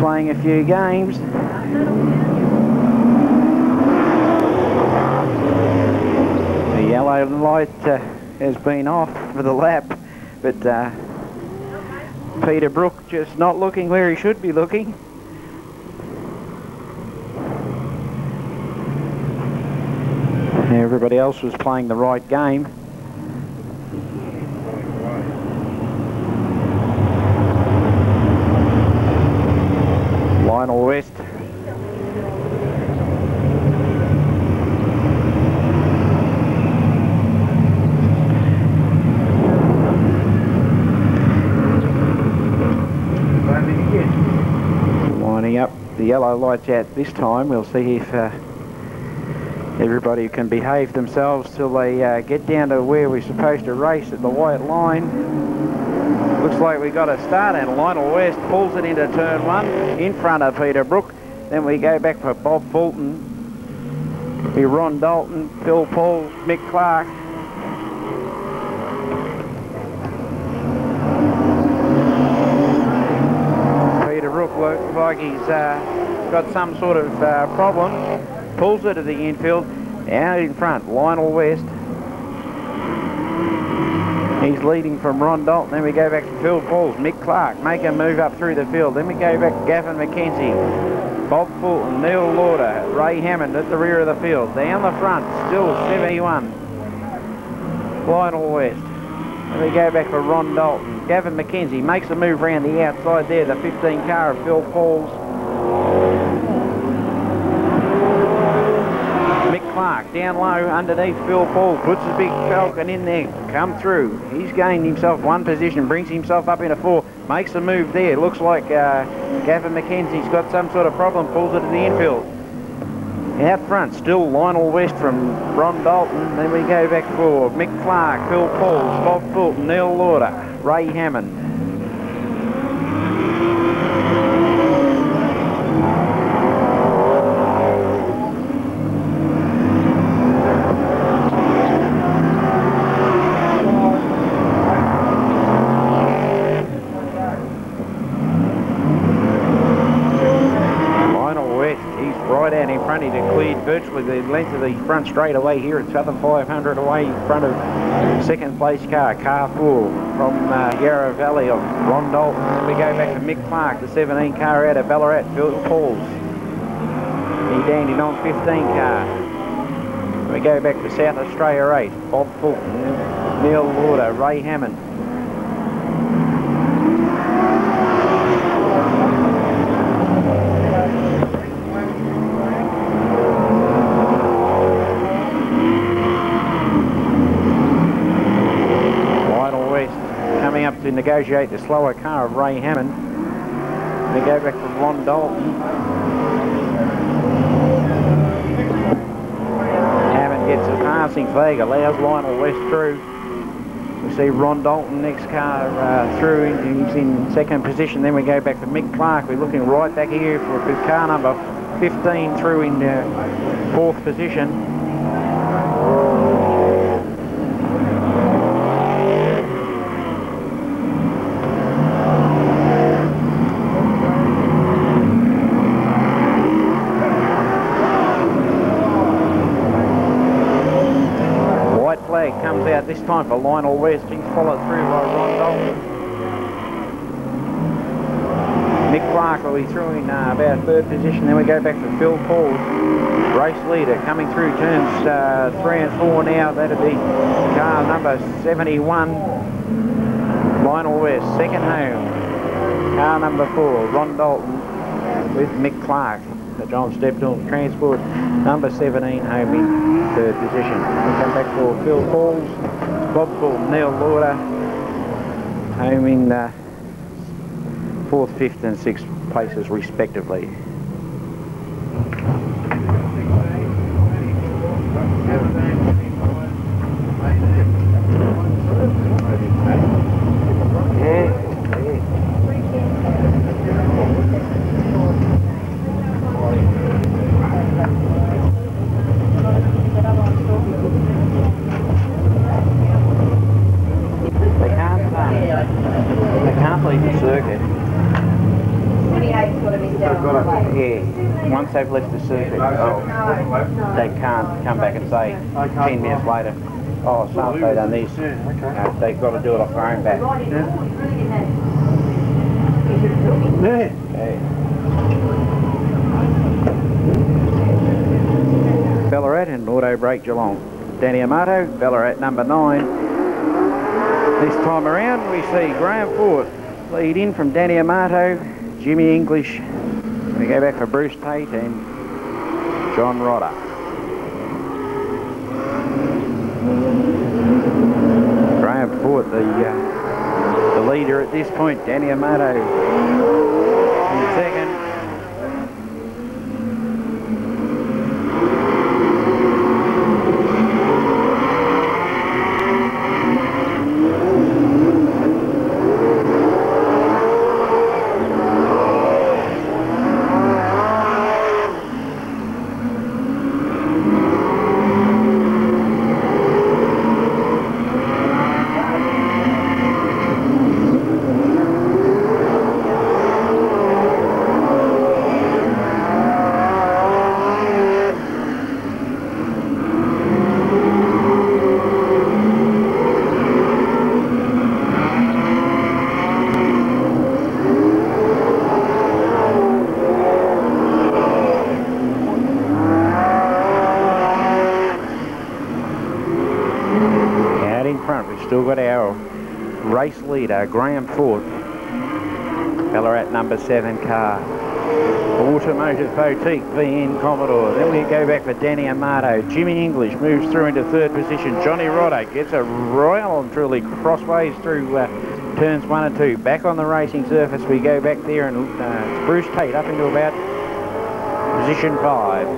playing a few games. The yellow light has been off for the lap, but Peter Brook just not looking where he should be looking. Everybody else was playing the right game. Lionel West. Lining up the yellow lights out this time. We'll see if everybody can behave themselves till they get down to where we're supposed to race at the white line. Looks like we got a start, and Lionel West pulls it into turn one in front of Peter Brook. Then we go back for Bob Fulton, Ron Dalton, Phil Paul, Mick Clark. Peter Brook looks like he's got some sort of problem. Pulls it to the infield, out in front, Lionel West. He's leading from Ron Dalton. Then we go back to Phil Pauls, Mick Clark, make a move up through the field. Then we go back to Gavin McKenzie, Bob Fulton, Neil Lauder, Ray Hammond at the rear of the field. Down the front, still 71, Lionel West. Then we go back for Ron Dalton. Gavin McKenzie makes a move around the outside there, the 15 car of Phil Pauls. Clark down low underneath Phil Paul, puts his big Falcon in there, come through. He's gained himself one position, brings himself up into four, makes a move there. Looks like Gavin McKenzie's got some sort of problem, pulls it to the infield. Out front, still Lionel West from Ron Dalton. Then we go back for Mick Clark, Phil Pauls, Bob Fulton, Neil Lauder, Ray Hammond. He cleared virtually the length of the front straight away here at Southern 500 away in front of second place car, Car 4 from Yarra Valley of Ron Dalton. Then we go back to Mick Clark, the 17 car out of Ballarat, Phil Pauls. He dandied on 15 car. Then we go back to South Australia 8, Bob Fulton, Neil Lauder, Ray Hammond. To negotiate the slower car of Ray Hammond. We go back to Ron Dalton. Hammond gets a passing flag, allows Lionel West through. We see Ron Dalton next car through, he's in second position. Then we go back to Mick Clark. We're looking right back here for car number 15 through in fourth position. Comes out this time for Lionel West. He's followed through by Ron Dalton. Mick Clark will be through in about third position. Then we go back to Phil Pauls, race leader, coming through turns 3 and 4 now. That'll be car number 71, Lionel West. Second home, car number 4, Ron Dalton with Mick Clark. The John Steptoe Transport, number 17, home in third position. We come back for Phil Pauls, Bob Fulton, Neil Lauder, home in 4th, 5th and 6th places respectively. They can't leave the circuit. Yeah, once they've left the circuit, they can't come back and say 10 minutes later, oh, so-and-so done this. They've got to do it off their own back. Ballarat and Auto Brake Geelong. Danny Amato, Ballarat number 9. This time around we see Graham Ford lead in from Danny Amato, Jimmy English. We go back for Bruce Tate and John Rodder. Graham Ford, the leader at this point. Danny Amato in second. Still got our race leader, Graham Ford, Ballarat number 7 car. Automotive Boutique, VN Commodore. Then we go back for Danny Amato. Jimmy English moves through into 3rd position. Johnny Rodder gets a royal and truly crossways through turns 1 and 2. Back on the racing surface we go back there, and Bruce Tate up into about position 5.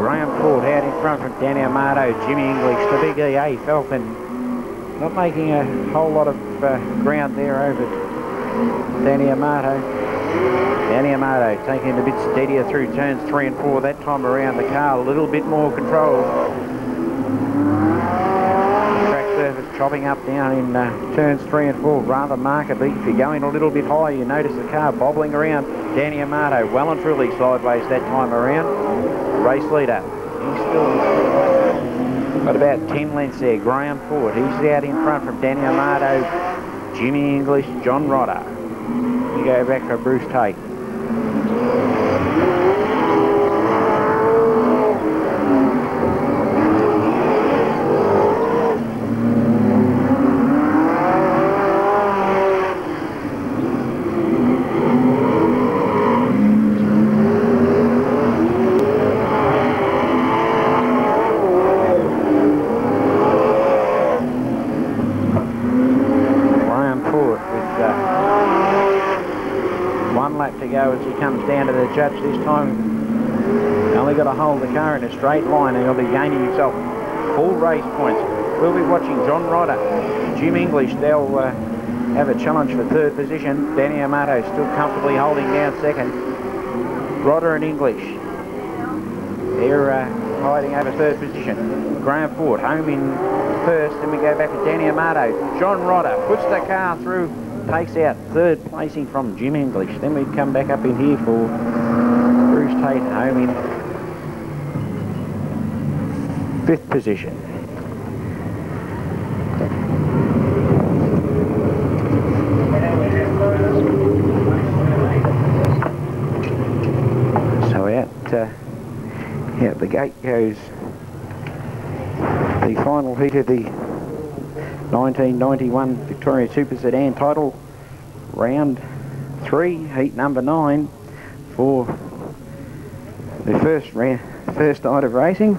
Graham Ford out in front from Danny Amato, Jimmy English, the big EA Falcon, not making a whole lot of ground there over Danny Amato. Danny Amato taking it a bit steadier through turns 3 and 4. That time around the car a little bit more control. Track surface chopping up down in turns 3 and 4 rather markedly. If you're going a little bit higher, you notice the car bobbling around. Danny Amato well and truly sideways that time around. Race leader, he's still got about 10 lengths there. Graham Ford, he's out in front from Danny Amato, Jimmy English, John Rodder. We go back for Bruce Tate. To go as he comes down to the judge this time. Only got to hold the car in a straight line and he'll be gaining himself full race points. We'll be watching John Rodder, Jim English. They'll have a challenge for 3rd position. Danny Amato still comfortably holding down 2nd. Rodder and English, they're hiding over 3rd position. Graham Ford home in 1st. Then we go back to Danny Amato. John Rodder puts the car through, takes out 3rd placing from Jim English. Then we come back up in here for Bruce Tate home in 5th position. So out the gate goes the final heat of the 1991 Victorian Super Sedan title, round 3, heat number 9 for the first night of racing.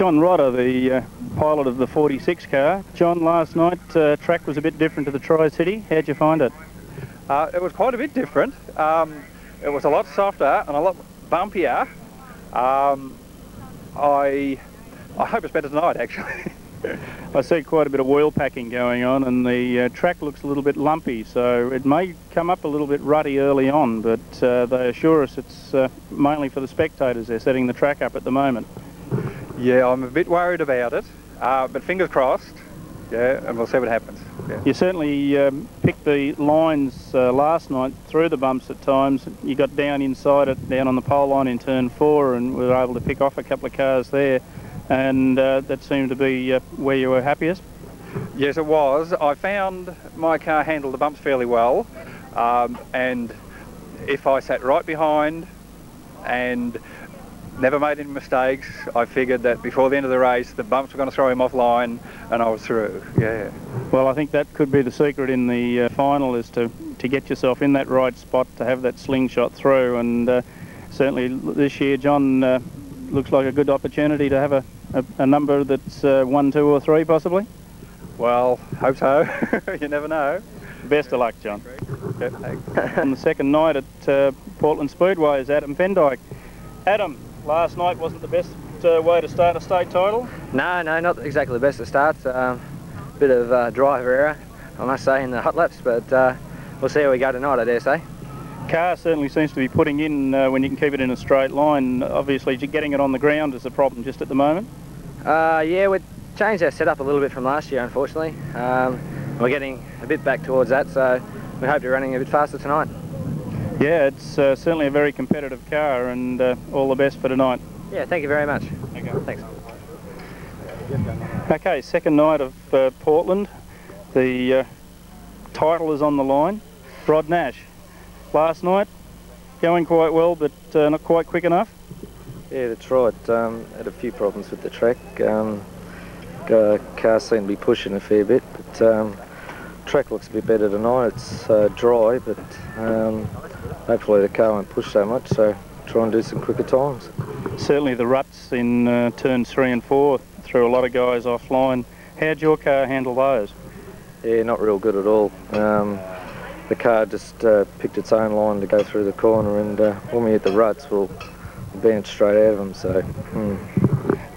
John Rodder, the pilot of the 46 car. John, last night track was a bit different to the Tri-City. How'd you find it? It was quite a bit different. It was a lot softer and a lot bumpier. I hope it's better tonight, actually. I see quite a bit of wheel packing going on, and the track looks a little bit lumpy, so it may come up a little bit ruddy early on, but they assure us it's mainly for the spectators. They're setting the track up at the moment. Yeah, I'm a bit worried about it, but fingers crossed. Yeah, and we'll see what happens. Yeah. You certainly picked the lines last night through the bumps at times. You got down inside it, down on the pole line in turn 4, and were able to pick off a couple of cars there, and that seemed to be where you were happiest. Yes, it was. I found my car handled the bumps fairly well, and if I sat right behind and never made any mistakes, I figured that before the end of the race the bumps were going to throw him offline and I was through. Yeah. Well, I think that could be the secret in the final, is to get yourself in that right spot, to have that slingshot through, and certainly this year, John, looks like a good opportunity to have a number that's 1, 2 or 3 possibly. Well, hope so. You never know. Best of luck, John. Yeah, thanks. On the second night at Portland Speedway is Adam Fendyke. Adam, last night wasn't the best way to start a state title? No, not exactly the best of starts. Bit of driver error, I must say, in the hot laps, but we'll see how we go tonight, I dare say. Car certainly seems to be putting in when you can keep it in a straight line. Obviously, getting it on the ground is the problem just at the moment. Yeah, we've changed our setup a little bit from last year, unfortunately. We're getting a bit back towards that, so we hope to be running a bit faster tonight. Yeah, it's certainly a very competitive car, and all the best for tonight. Yeah, thank you very much. Okay. Thanks. Okay, second night of Portland. The title is on the line. Rod Nash, last night going quite well, but not quite quick enough. Yeah, that's right. Had a few problems with the track. Car seemed to be pushing a fair bit, but track looks a bit better tonight. It's dry, but hopefully the car won't push so much, so try and do some quicker times. Certainly the ruts in turns 3 and 4 threw a lot of guys offline. How'd your car handle those? Yeah, not real good at all. The car just picked its own line to go through the corner, and when we hit the ruts, we'll bounce straight out of them. So.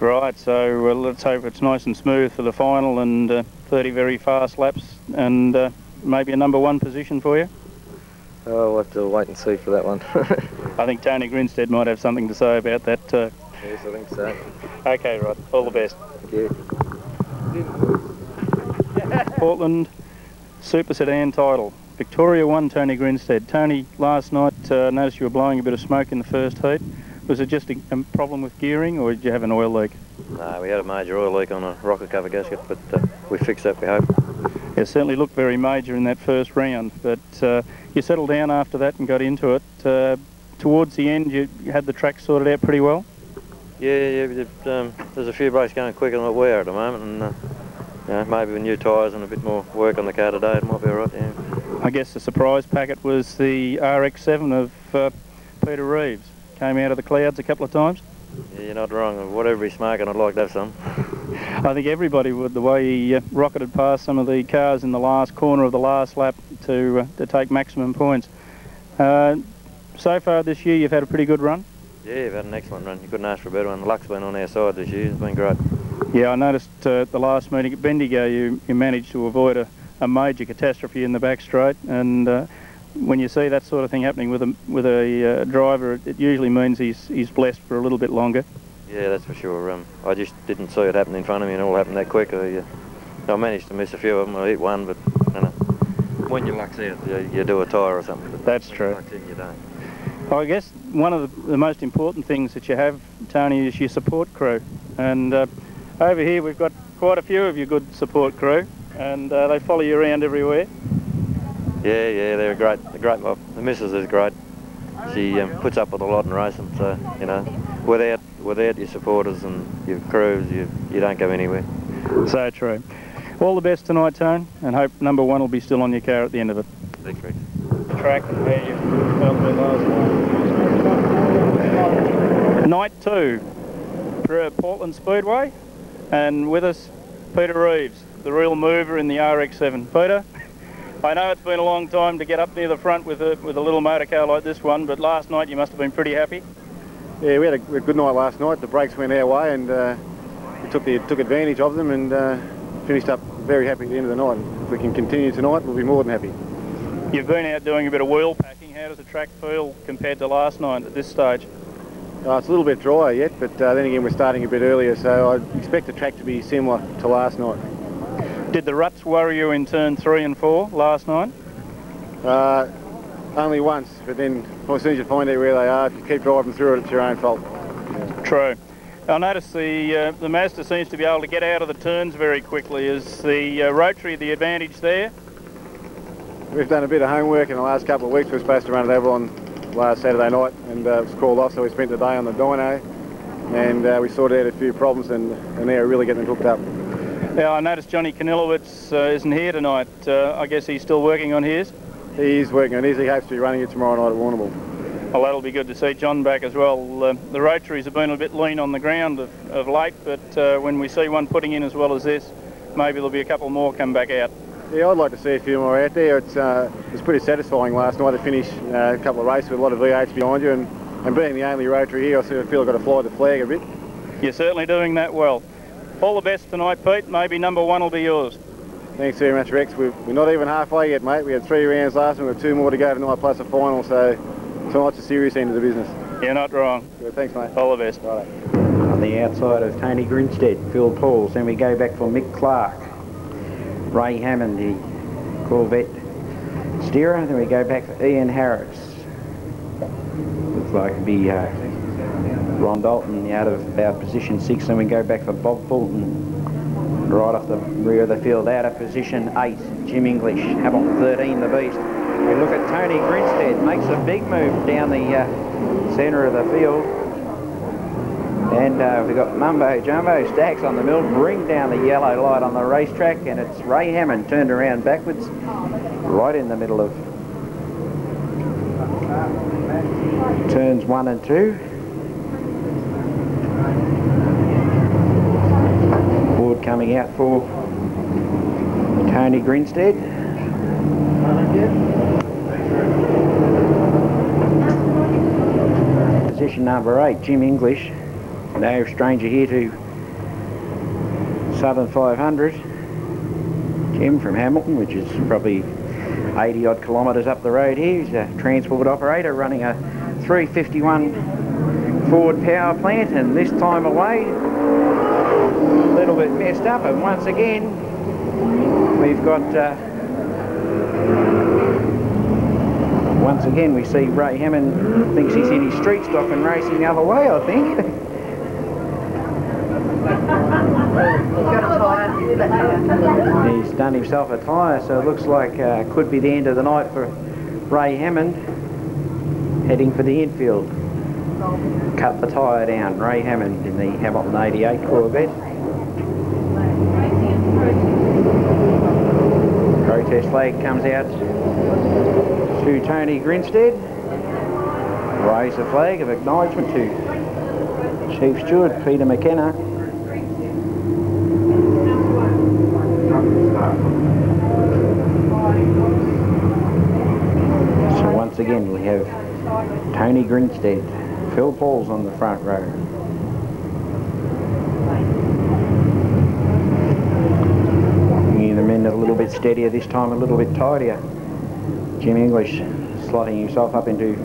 Right, so let's hope it's nice and smooth for the final, and 30 very fast laps, and maybe a #1 position for you. Oh, we'll have to wait and see for that one. I think Tony Grinstead might have something to say about that too. Yes, I think so. Okay, Rod, all the best. Thank you. Portland Super Sedan title. Victoria won, Tony Grinstead. Tony, last night noticed you were blowing a bit of smoke in the first heat. Was it just a problem with gearing, or did you have an oil leak? No, we had a major oil leak on a rocket cover gasket, but we fixed that, we hope. It certainly looked very major in that first round, but you settled down after that and got into it. Towards the end, you had the track sorted out pretty well? Yeah, we did, there's a few breaks going quicker than what we are at the moment, and you know, maybe with new tyres and a bit more work on the car today, it might be all right, yeah. I guess the surprise packet was the RX-7 of Peter Reeves. Came out of the clouds a couple of times. Yeah, you're not wrong. Whatever he's smoking, I'd like to have some. I think everybody would, the way he rocketed past some of the cars in the last corner of the last lap to take maximum points. So far this year, you've had a pretty good run? Yeah, you've had an excellent run. You couldn't ask for a better one. The luck's been on our side this year. It's been great. Yeah, I noticed at the last meeting at Bendigo, you managed to avoid a major catastrophe in the back straight, and when you see that sort of thing happening with a driver, it usually means he's blessed for a little bit longer. Yeah, that's for sure. I just didn't see it happen in front of me, and it all happened that quick. I managed to miss a few of them. I hit one, but you know, when your luck's out, you do a tyre or something. But that's true. Luck's in, you don't. I guess one of the most important things that you have, Tony, is your support crew. And over here we've got quite a few of your good support crew, and they follow you around everywhere. Yeah, they're great. They're great. The missus is great. She puts up with a lot in racing, so you know, without your supporters and your crews, you don't go anywhere. So true. All the best tonight, Tone, and hope #1 will be still on your car at the end of it. Thanks, Rick. Track and how you felt about last night. Night 2. Portland Speedway, and with us Peter Reeves, the real mover in the RX-7. Peter, I know it's been a long time to get up near the front with a little motor car like this one, but last night you must have been pretty happy. Yeah, we had a good night last night. The brakes went our way, and we took advantage of them, and finished up very happy at the end of the night. If we can continue tonight, we'll be more than happy. You've been out doing a bit of wheel packing. How does the track feel compared to last night at this stage? It's a little bit drier yet, but then again we're starting a bit earlier, so I expect the track to be similar to last night. Did the ruts worry you in turn 3 and 4 last night? Only once, but then as soon as you find out where they are, if you keep driving through it, it's your own fault. True. I notice the Mazda seems to be able to get out of the turns very quickly. Is the rotary the advantage there? We've done a bit of homework in the last couple of weeks. We were supposed to run it over on last Saturday night, and it was called off, so we spent the day on the dyno, and we sorted out a few problems, and now we're really getting it hooked up. Yeah, I noticed Johnny Kanilowitz isn't here tonight. I guess he's still working on his? He's working on his. He hopes to be running it tomorrow night at Warrnambool. Well, that'll be good to see John back as well. The rotaries have been a bit lean on the ground of late, but when we see one putting in as well as this, maybe there'll be a couple more come back out. Yeah, I'd like to see a few more out there. It was pretty satisfying last night to finish a couple of races with a lot of V8s behind you, and being the only rotary here, I sort of feel I've got to fly the flag a bit. You're certainly doing that well. All the best tonight, Pete. Maybe number 1 will be yours. Thanks very much, Rex. We're not even halfway yet, mate. We had 3 rounds last and we've got 2 more to go tonight plus a final, so tonight's a serious end of the business. You're not wrong. Good, thanks, mate. All the best. Right. On the outside of Tony Grinstead, Phil Pauls. Then we go back for Mick Clark, Ray Hammond, the Corvette steerer. Then we go back for Ian Harris. Looks like it'd be Ron Dalton out of about position 6. Then we go back for Bob Fulton, right off the rear of the field, out of position 8. Jim English, Hamilton 13, the beast. We look at Tony Grinstead, makes a big move down the centre of the field. And we've got Mumbo Jumbo Stacks on the mill, bring down the yellow light on the racetrack, and it's Ray Hammond turned around backwards, right in the middle of turns 1 and 2. Board coming out for Tony Grinstead. Position number 8, Jim English. No stranger here to Southern 500. Jim from Hamilton, which is probably 80 odd kilometres up the road here. He's a transport operator running a 351 Ford power plant, and this time away a little bit messed up, and once again we've got once again we see Ray Hammond thinks he's in his street stock and racing the other way, I think. He's done himself a tyre, so it looks like it could be the end of the night for Ray Hammond, heading for the infield. Cut the tyre down, Ray Hammond in the Hamilton 88 Corvette. Protest flag comes out to Tony Grinstead. Raise the flag of acknowledgement to Chief Steward Peter McKenna. So once again we have Tony Grinstead, Phil Pauls on the front row. Bringing them in a little bit steadier this time, a little bit tidier. Jim English slotting himself up into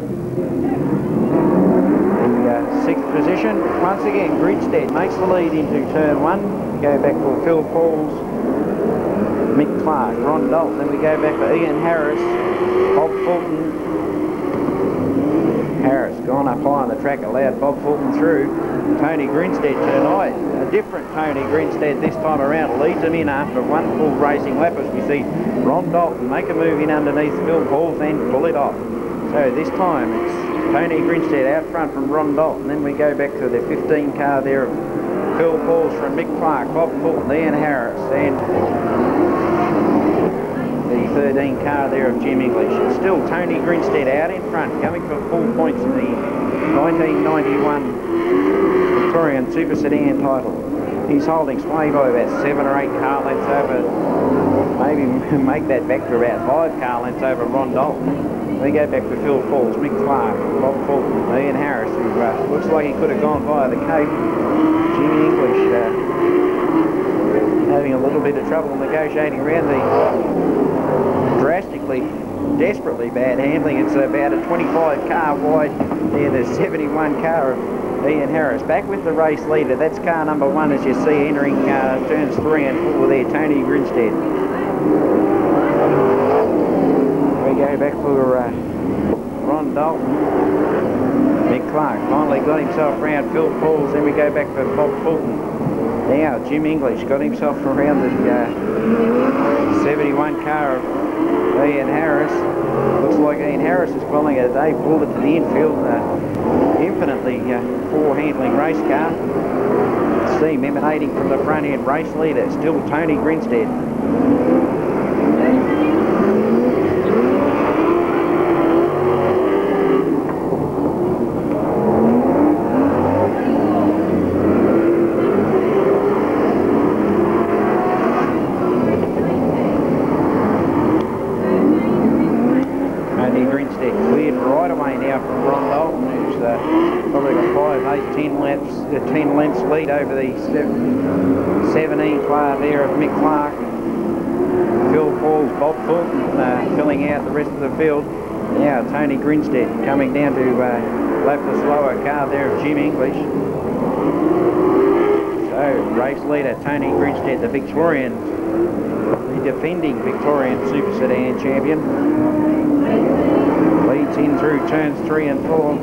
the 6th position. Once again Grinstead makes the lead into turn 1. We go back for Phil Pauls, Mick Clark, Ron Dalton. Then we go back for Ian Harris, Bob Fulton. Harris gone up high on the track, allowed Bob Fulton through. Tony Grinstead tonight, a different Tony Grinstead this time around, leads him in after one full racing lap as we see Ron Dalton make a move in underneath Phil Pauls and pull it off. So this time it's Tony Grinstead out front from Ron Dalton. Then we go back to the 15 car there of Phil Pauls from Mick Clark, Bob Fulton, Ian Harris, and the 13 car there of Jim English. It's still Tony Grinstead out in front, coming for full points in the 1991 Victorian Super Sedan title. He's holding sway by about 7 or 8 car lengths over, maybe make that back to about 5 car lengths over Ron Dalton. We go back to Phil Falls, Mick Clark, Bob Fulton, Ian Harris, who looks like he could have gone via the Cape. Jimmy English having a little bit of trouble negotiating around the drastically, desperately bad handling. It's about a 25 car wide near the 71 car of Ian Harris. Back with the race leader, that's car number 1 as you see entering turns 3 and 4 there, Tony Grinstead. We go back for Ron Dalton. Mick Clark finally got himself around Phil Falls, then we go back for Bob Fulton. Now Jim English got himself around the 71 car of Ian Harris. Looks like Ian Harris is calling it a day, pulled it to the infield. Infinitely poor handling race car. Steam emanating from the front end, race leader, still Tony Grinstead. Cleared right away now from Ron Dalton, who's probably got 5, 8, 10 lengths lead over the 17 car there of Mick Clark. Phil Falls, Bob Fulton filling out the rest of the field. Now Tony Grinstead coming down to lap the slower car there of Jim English. So race leader Tony Grinstead, the Victorian, the defending Victorian Super Sedan champion. Leads in through turns 3 and 4.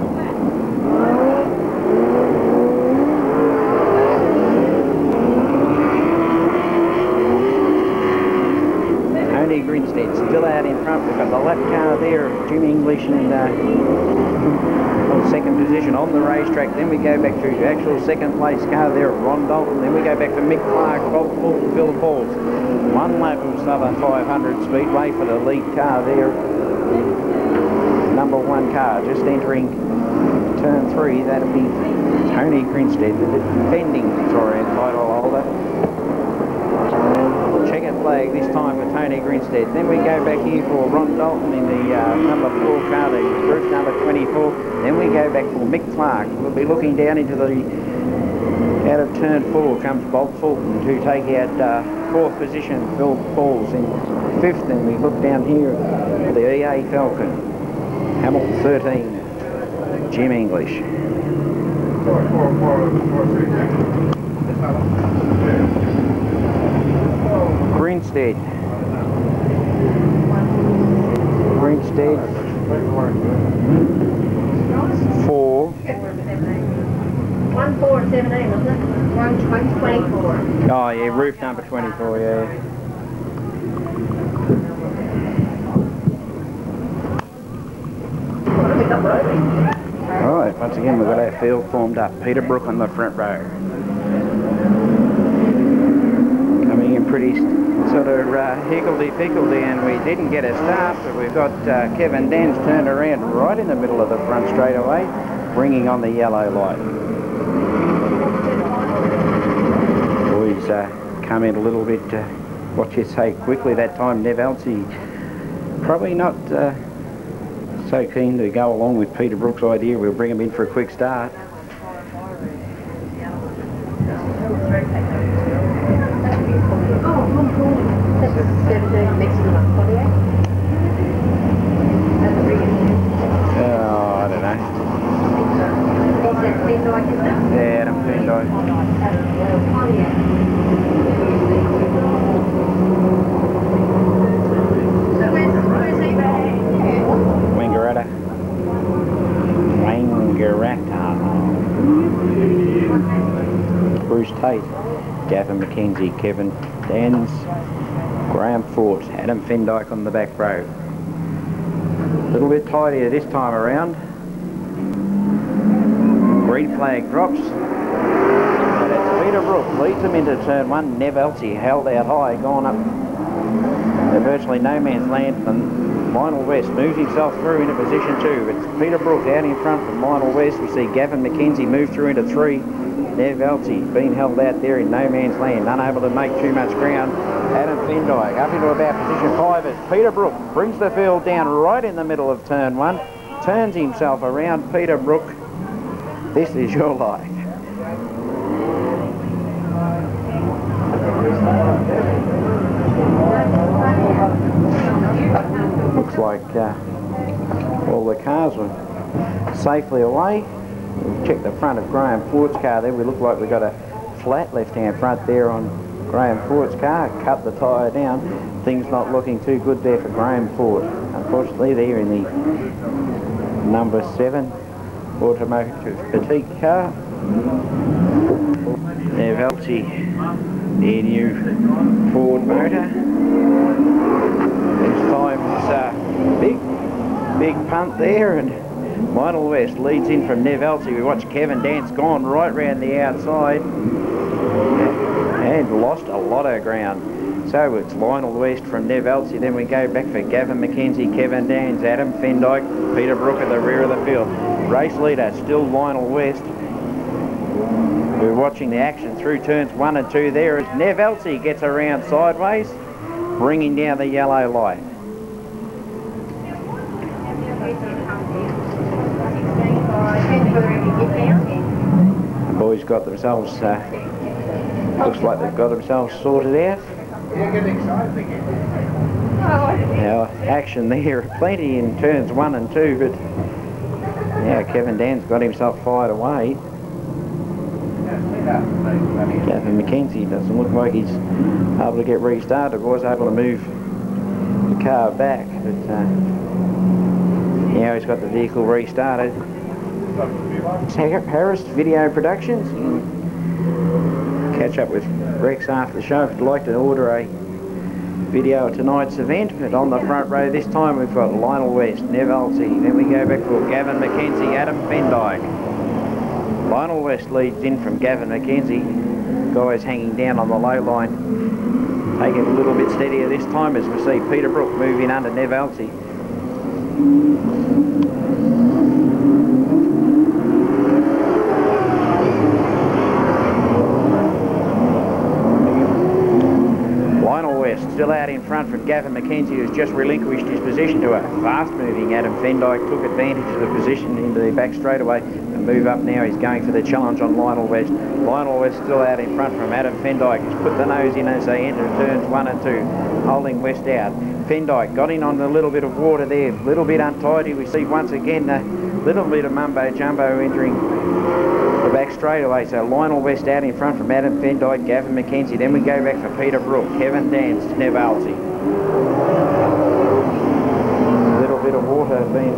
Tony Grinstead still out in front. We've got the lap car there of Jim English and on second position on the racetrack. Then we go back to actual second place car there of Ron Dalton. Then we go back to Mick Clark, Bob Fulton, Phil Falls. 1 lap of Southern 500 Speedway for the lead car there. Number 1 car just entering turn 3. That'll be Tony Grinstead, the defending Victorian title holder. Checkered flag this time for Tony Grinstead. Then we go back here for Ron Dalton in the number 4 car, the group number 24. Then we go back for Mick Clark. We'll be looking down into the out of turn 4 comes Bob Fulton to take out 4th position. Phil Falls in 5th, and we look down here for the EA Falcon. Hamilton 13, Jim English. Grinstead. 4. 1417, wasn't it? 124. Oh yeah, roof number 24, yeah. Alright, once again we've got our field formed up. Peter Brook on the front row. Coming in pretty sort of higgledy-piggledy, and we didn't get a start, but we've got Kevin Dans turned around right in the middle of the front straightaway, bringing on the yellow light. Boys come in a little bit, what you say, quickly that time. Nev Elsie probably not so keen to go along with Peter Brook's idea. We'll bring him in for a quick start. Oh, I don't know. Yeah, I'm doing Bruce Tate, Gavin McKenzie, Kevin Dans, Graham Fort, Adam Fendyke on the back row. A little bit tidier this time around. Green flag drops. And it's Peter Brook leads them into turn 1. Nev Elsie held out high, gone up to virtually no man's land, and Lionel West moves himself through into position 2. It's Peter Brook out in front from Lionel West. We see Gavin McKenzie move through into 3. Nev Elsey being held out there in no man's land, unable to make too much ground. Adam Fendyke up into about position 5 as Peter Brook brings the field down right in the middle of turn 1, turns himself around. Peter Brook, this is your life. Looks like all the cars were safely away. We'll check the front of Graham Ford's car there. We look like we've got a flat left-hand front there on Graham Ford's car. Cut the tyre down. Things not looking too good there for Graham Ford. Unfortunately, they're in the number 7 automotive petite car. Nev Elsey, their new Ford motor. This time it's a big punt there, and Lionel West leads in from Nev Elsey. We watch Kevin Dance gone right round the outside and lost a lot of ground. So it's Lionel West from Nev Elsey. Then we go back for Gavin McKenzie, Kevin Dance, Adam Fendyke, Peter Brook at the rear of the field. Race leader still Lionel West. We're watching the action through turns 1 and 2 there as Nev Elsey gets around sideways, bringing down the yellow light. The boys got themselves, looks like they've got themselves sorted out. Now, action there, plenty in turns 1 and 2, but now Kevin Dan's got himself fired away. Gavin McKenzie doesn't look like he's able to get restarted. Was able to move the car back, but now he's got the vehicle restarted. It's Harris Video Productions. You can catch up with Rex after the show if you'd like to order a video of tonight's event. But on the front row this time we've got Lionel West, Nev Elsey. Then we go back for Gavin McKenzie, Adam Fendyke. Lionel West leads in from Gavin McKenzie. Guys hanging down on the low line. Taking a little bit steadier this time as we see Peter Brook move in under Nev Elsey. Lionel West still out in front from Gavin McKenzie, who's just relinquished his position to a fast-moving Adam Fendyke. Took advantage of the position into the back straightaway and move up now. He's going for the challenge on Lionel West. Lionel West still out in front from Adam Fendyke. He's put the nose in as they enter turns 1 and 2, holding West out. Fendyke got in on a little bit of water there, a little bit untidy. We see once again a little bit of mumbo-jumbo entering the back straightaway. So Lionel West out in front from Adam Fendyke, Gavin McKenzie. Then we go back for Peter Brook, Kevin Dance, Nev Elsey. A little bit of water being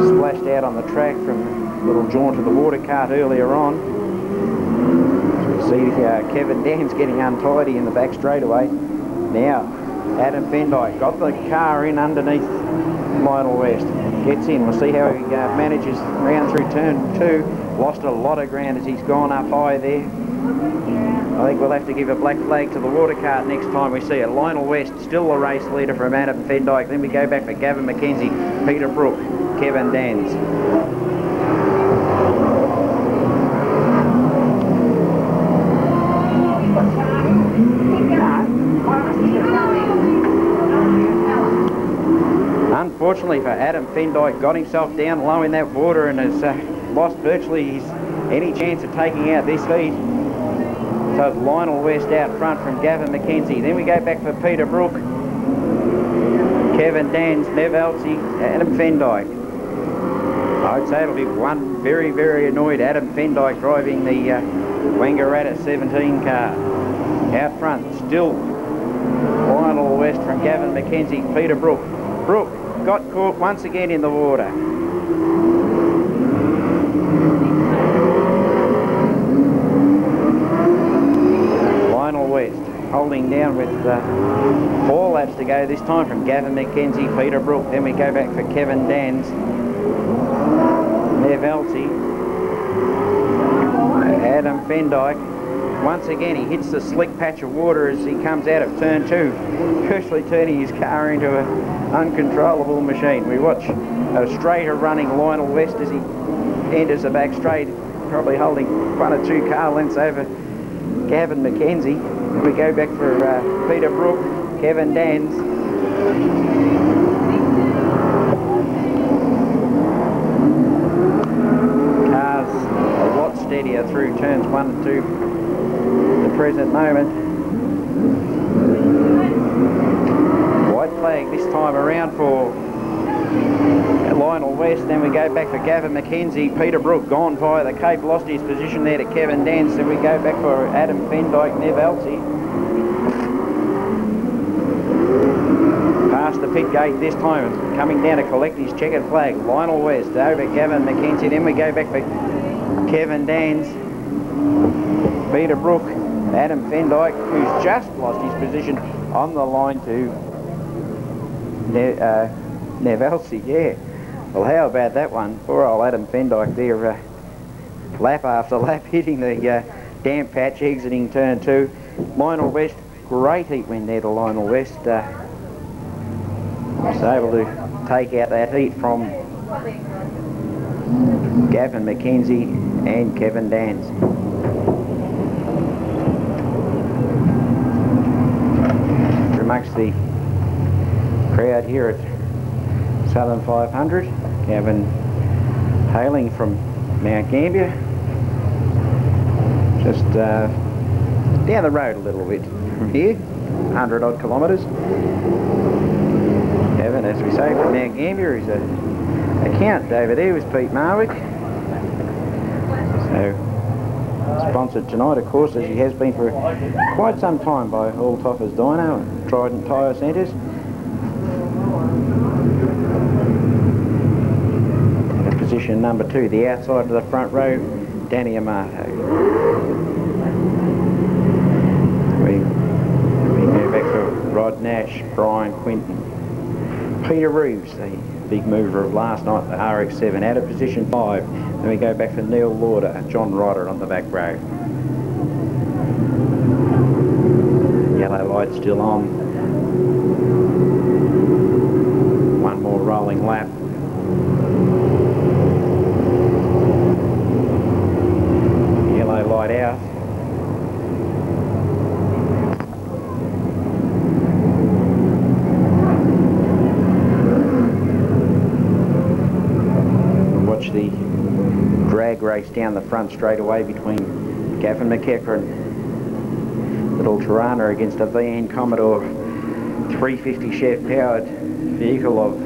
splashed out on the track from a little jaunt of the water cart earlier on. So we see Kevin Dance getting untidy in the back straightaway. Now Adam Fendyke got the car in underneath Lionel West. Gets in. We'll see how he manages round through turn 2. Lost a lot of ground as he's gone up high there. I think we'll have to give a black flag to the water cart next time we see it. Lionel West still the race leader from Adam Fendyke. Then we go back for Gavin McKenzie, Peter Brook, Kevin Dans. Unfortunately for Adam Fendyke, got himself down low in that water and has lost virtually any chance of taking out this heat. So it's Lionel West out front from Gavin McKenzie. Then we go back for Peter Brook, Kevin Dans, Nev Elsey, Adam Fendyke. I'd say it'll be one very, very annoyed Adam Fendyke driving the Wangaratta 17 car. Out front, still Lionel West from Gavin McKenzie, Peter Brook. Brook got caught once again in the water. Lionel West holding down with 4 laps to go this time from Gavin McKenzie, Peter Brook. Then we go back for Kevin Dans, Nev Elsey, Adam Fendyke. Once again he hits the slick patch of water as he comes out of turn 2, virtually turning his car into an uncontrollable machine. We watch a straighter running Lionel West as he enters the back straight. probably holding 1 or 2 car lengths over Gavin McKenzie. Then we go back for Peter Brook, Kevin Dans. Cars a lot steadier through turns 1 and 2 at the present moment. White flag this time around for Lionel West. Then we go back for Gavin McKenzie. Peter Brook gone via the Cape, lost his position there to Kevin Dance. Then we go back for Adam Fendyke, Nev Elsey. Past the pit gate this time, coming down to collect his checkered flag. Lionel West over Gavin McKenzie. Then we go back for Kevin Dance, Peter Brook, Adam Fendyke, who's just lost his position on the line to Nev Elsey, yeah. Well, how about that one? Poor old Adam Fendyke there, lap after lap, hitting the damp patch, exiting turn 2. Lionel West, great heat win there to Lionel West. Was able to take out that heat from Gavin McKenzie and Kevin Dans. Amongst the crowd here at Southern 500, Gavin hailing from Mount Gambier, just down the road a little bit from here, 100 odd kilometres. Gavin, as we say, from Mount Gambier, is a account over there with Pete Marwick. So sponsored tonight, of course, as he has been for quite some time by All Toffers Dyno and Trident Tyre Centres. Position number 2, the outside of the front row, Danny Amato. We go back for Rod Nash, Brian Quinton, Peter Reeves, the big mover of last night, the RX-7, out of position 5. Then we go back for Neil Lauder, John Ryder on the back row. Yellow light still on. One more rolling lap. Light out. We'll watch the drag race down the front straight away between Gavin McEachran, little Tirana, against a VN Commodore 350 Chef powered vehicle of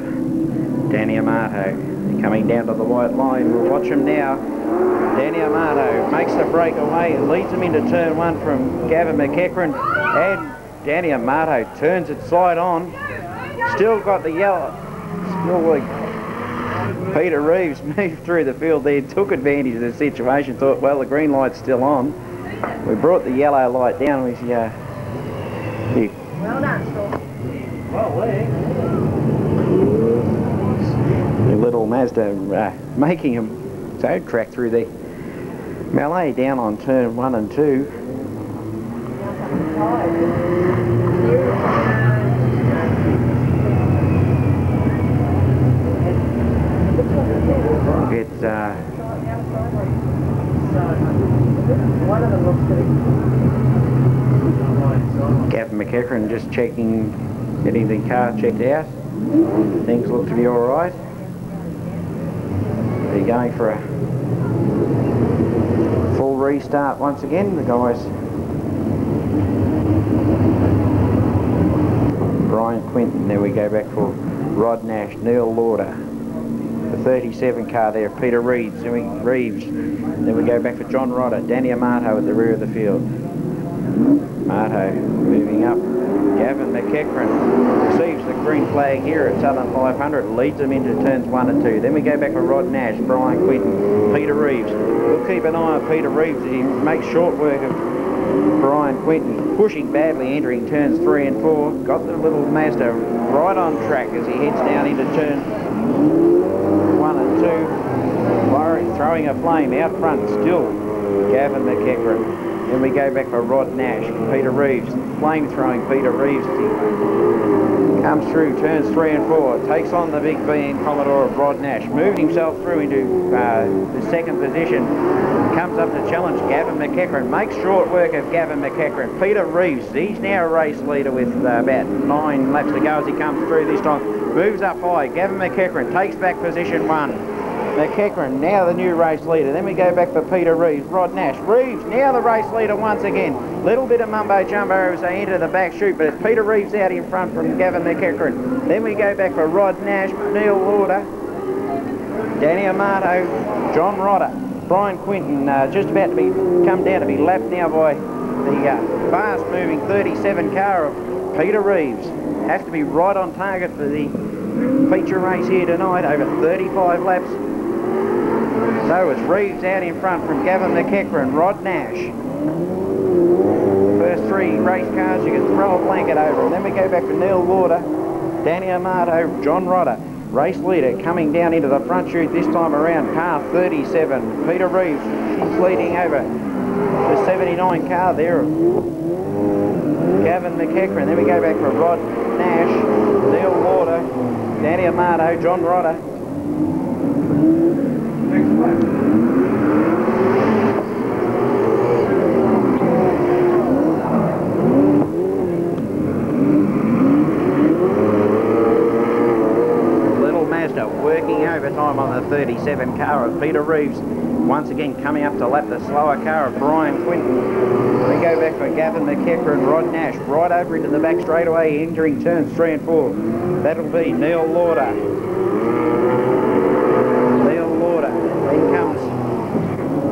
Danny Amato. Coming down to the white line, we'll watch him now. Danny Amato makes the breakaway and leads him into turn 1 from Gavin McEachran, and Danny Amato turns it side on. Still got the yellow. Still like Peter Reeves moved through the field there, took advantage of the situation, thought, well, the green light's still on. We brought the yellow light down with well done, Storm. Well, the little Mazda making him so track through the melee down on turn 1 and 2. It's Gavin McEachran just checking, getting the car checked out. Things look to be all right. They're going for a full restart once again, the guys. Brian Quinton, there we go back for Rod Nash, Neil Lauder, the 37 car there, Peter Reeves, then we go back for John Rodder, Danny Amato at the rear of the field. Amato moving up, Gavin McEachran receives the green flag here at Southern 500, leads them into turns 1 and 2. Then we go back for Rod Nash, Brian Quinton, Peter Reeves. We'll keep an eye on Peter Reeves as he makes short work of Brian Quinton, pushing badly, entering turns 3 and 4. Got the little Mazda right on track as he heads down into turn 1 and 2. Throwing a flame out front still, Gavin McEachran. Then we go back for Rod Nash. Peter Reeves, flame-throwing Peter Reeves. He comes through, turns 3 and 4, takes on the big BN Commodore of Rod Nash, moved himself through into the second position, comes up to challenge Gavin McEachran, makes short work of Gavin McEachran. Peter Reeves, he's now a race leader with about 9 laps to go as he comes through this time. Moves up high, Gavin McEachran takes back position 1. McEachran, now the new race leader. Then we go back for Peter Reeves, Rod Nash. Reeves, now the race leader once again. Little bit of mumbo-jumbo as they enter the back chute, but it's Peter Reeves out in front from Gavin McEachran. Then we go back for Rod Nash, Neil Lauder, Danny Amato, John Rodder, Brian Quinton, just about to come down to be lapped now by the fast-moving 37 car of Peter Reeves. Has to be right on target for the feature race here tonight, over 35 laps. So it's Reeves out in front from Gavin McEachran, Rod Nash. First 3 race cars you can throw a blanket over. And then we go back to Neil Lauder, Danny Amato, John Rodder. Race leader coming down into the front chute this time around, car 37. Peter Reeves, he's leading over the 79 car there of Gavin McEachran. Then we go back for Rod Nash, Neil Lauder, Danny Amato, John Rodder. Little Mazda working overtime on the 37 car of Peter Reeves. Once again coming up to lap the slower car of Brian Quinton. We go back for Gavin McEachran, Rod Nash, right over into the back straightaway, entering turns 3 and 4. That'll be Neil Lauder. Neil Lauder. Then comes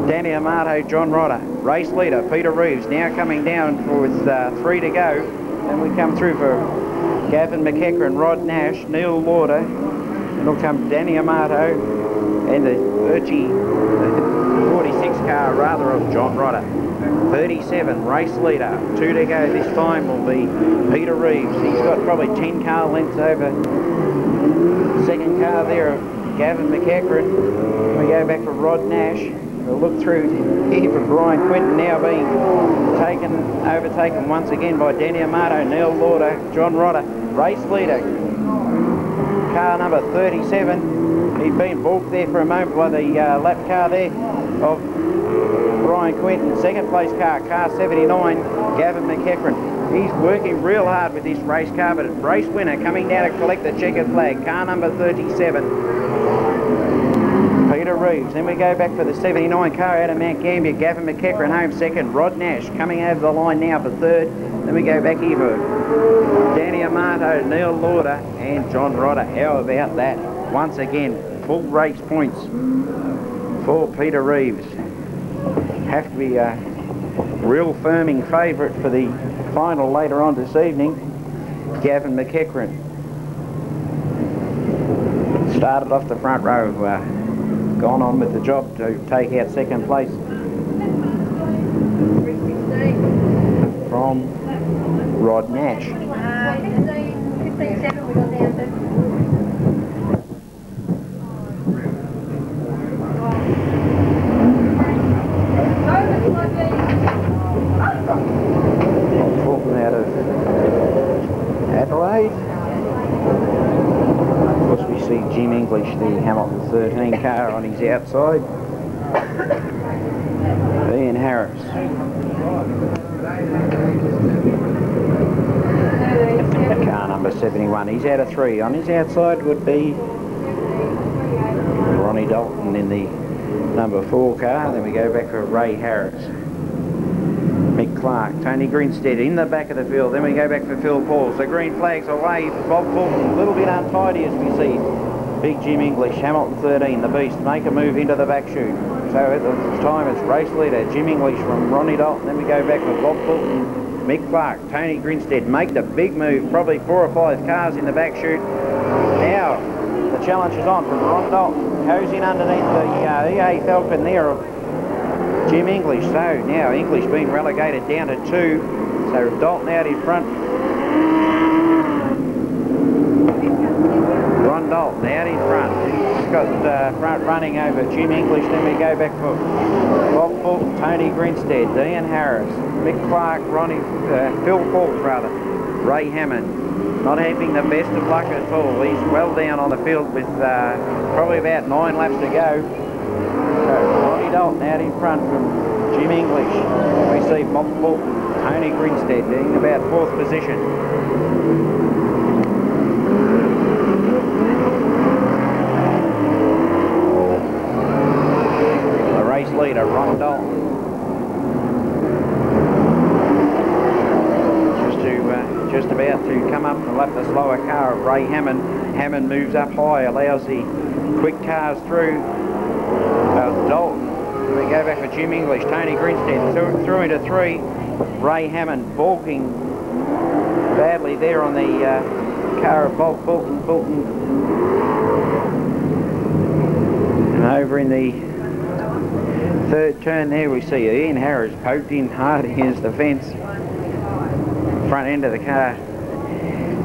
Danny Amato, John Rodder. Race leader, Peter Reeves, now coming down with 3 to go. Then we come through for Gavin McEachran, Rod Nash, Neil Lauder. And will come Danny Amato and the 46 car rather of John Rodder. 37 race leader, 2 to go this time will be Peter Reeves. He's got probably 10 car lengths over the second car there of Gavin McEachran. We go back for Rod Nash. We'll look through here for Brian Quinton, now being overtaken once again by Danny Amato, Neil Lauder, John Rodder. Race leader, car number 37. He'd been balked there for a moment by the lap car there of Brian Quinton. Second place car, car 79, Gavin McEachran. He's working real hard with this race car, but race winner coming down to collect the checkered flag, car number 37, Peter Reeves. Then we go back for the 79 car out of Mount Gambier, Gavin McEachran home second, Rod Nash coming over the line now for third. Then we go back here for Danny Amato, Neil Lauder and John Rodder. How about that? Once again, full race points for Peter Reeves. Have to be a real firming favourite for the final later on this evening. Gavin McEachran started off the front row, gone on with the job to take out second place from Rod Nash. 15-7 we got down to. Out of Adelaide. Of course we see Jim English, the Hamilton 13 car, on his outside. Ian Harris. Car number 71. He's out of 3. On his outside would be Ronnie Dalton in the number 4 car. Then we go back for Ray Harris. Mick Clark, Tony Grinstead in the back of the field. Then we go back for Phil Pauls. The green flag's away for Bob Fulton. A little bit untidy as we see Big Jim English, Hamilton 13, the Beast, make a move into the back chute. So at the time it's race leader Jim English from Ronnie Dalton. Then we go back for Bob Fulton, Mick Clark, Tony Grinstead make the big move. Probably 4 or 5 cars in the back chute. Now the challenge is on from Ron Dalton. Goes in underneath the EA Falcon there of Jim English. So now English being relegated down to 2. So Dalton out in front. Ron Dalton out in front. He's got front running over Jim English. Then we go back for Bob Fulton, Tony Grinstead, Ian Harris, Mick Clark, Phil Pauls rather, Ray Hammond. Not having the best of luck at all. He's well down on the field with probably about 9 laps to go. So Ronnie Dalton out in front from Jim English. We see Bob Fulton, Tony Grinstead in about 4th position. The race leader, Ron Dalton. Just about to come up and lap the slower car of Ray Hammond. Hammond moves up high, allows the quick cars through. Dalton, we go back for Jim English, Tony Grinstead through into 3. Ray Hammond balking badly there on the car of Bob Fulton. And over in the 3rd turn there we see Ian Harris poked in hard against the fence. Front end of the car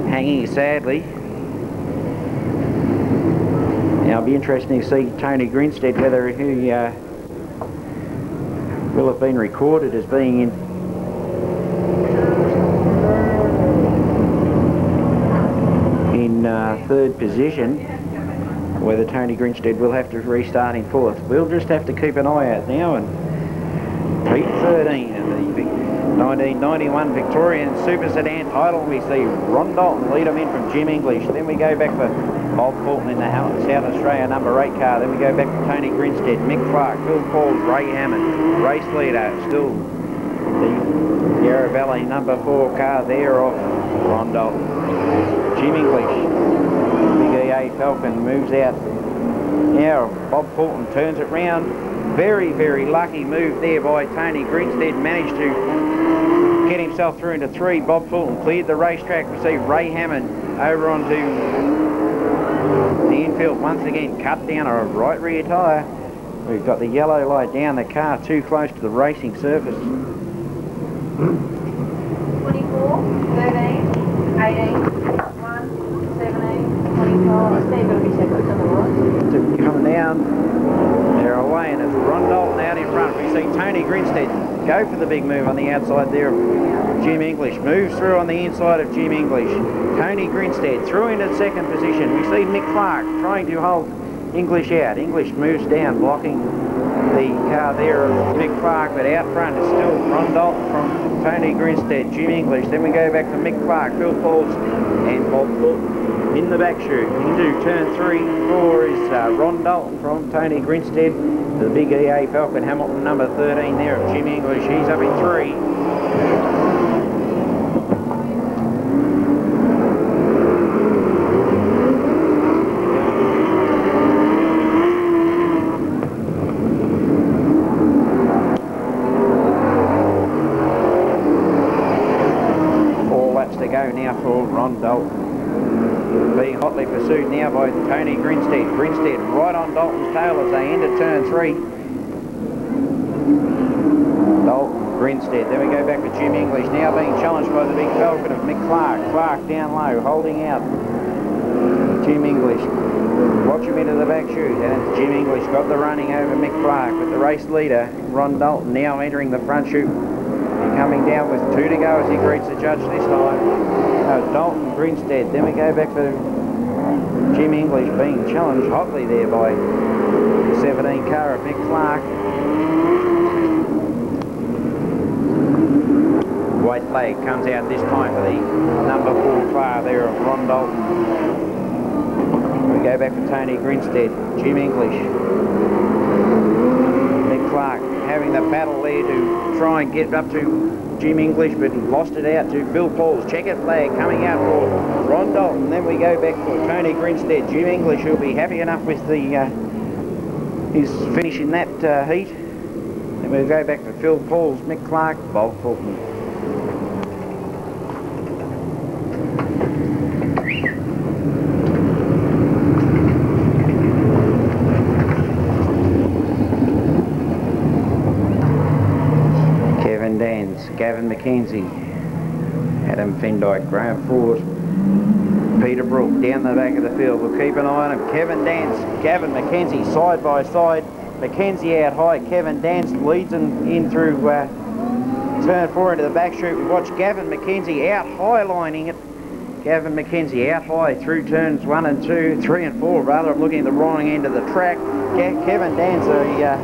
hanging sadly. Now it'll be interesting to see Tony Grinstead whether he will have been recorded as being in third position, whether Tony Grinstead will have to restart in 4th. We'll just have to keep an eye out now. And Heat 13 of the 1991 Victorian Super Sedan title. We see Ron Dalton lead them in from Jim English. Then we go back for Bob Fulton in the South Australia number 8 car. Then we go back to Tony Grinstead, Mick Clark, Phil Pauls, Ray Hammond. Race leader still the Yarra Valley number 4 car there off Ron Dalton. Jim English, big EA Falcon moves out. Now Bob Fulton turns it round. Very, very lucky move there by Tony Grinstead. Managed to get himself through into 3. Bob Fulton cleared the racetrack. We see Ray Hammond over onto the infield once again, cut down a right rear tyre. We've got the yellow light down the car too close to the racing surface. 24, 13, 18, 1, 17, 24. Steve, it'll be seconds on the right. Coming down. They're away, and it's Ron Dalton out in front. We see Tony Grinstead go for the big move on the outside there of Jim English. Moves through on the inside of Jim English. Tony Grinstead through into 2nd position. We see Mick Clark trying to hold English out. English moves down, blocking the car there of Mick Clark, but out front is still Ron Dalton from Tony Grinstead, Jim English. Then we go back to Mick Clark, Phil Pauls, and Bob Fulton. In the back chute, into turn 3, 4 is Ron Dalton from Tony Grinstead. The big EA Falcon Hamilton number 13 there of Jim English. He's up in 3. Four laps to go now for Ron Dalton. Being hotly pursued now by Tony Grinstead. Grinstead right on Dalton's tail as they enter turn 3. Dalton, Grinstead. Then we go back to Jim English, now being challenged by the big Falcon of Mick Clark. Clark down low, holding out Jim English. Watch him into the back chute, and Jim English got the running over Mick Clark, with the race leader, Ron Dalton, now entering the front chute. And coming down with 2 to go as he greets the judge this time. Dalton, Grinstead. Then we go back for Jim English being challenged hotly there by the 17 car of Mick Clark. White flag comes out this time for the number 4 car there of Ron Dalton. We go back for Tony Grinstead, Jim English, Mick Clark having the battle there to try and get up to Jim English, but he lost it out to Phil Pauls. Checkered flag coming out for Ron Dalton. Then we go back for Tony Grinstead. Jim English will be happy enough with the his finish in that heat. Then we'll go back to Phil Pauls, Mick Clark, Bob Fulton. Gavin McKenzie, Adam Fendyke, Graham Ford, Peter Brook down the back of the field. We'll keep an eye on him. Kevin Dance, Gavin McKenzie side by side. McKenzie out high. Kevin Dance leads him in through turn 4 into the back chute. We watch Gavin McKenzie out high lining it. Gavin McKenzie out high through turns 1 and 2, 3 and 4 rather. I'm looking at the wrong end of the track. Kevin Dance, the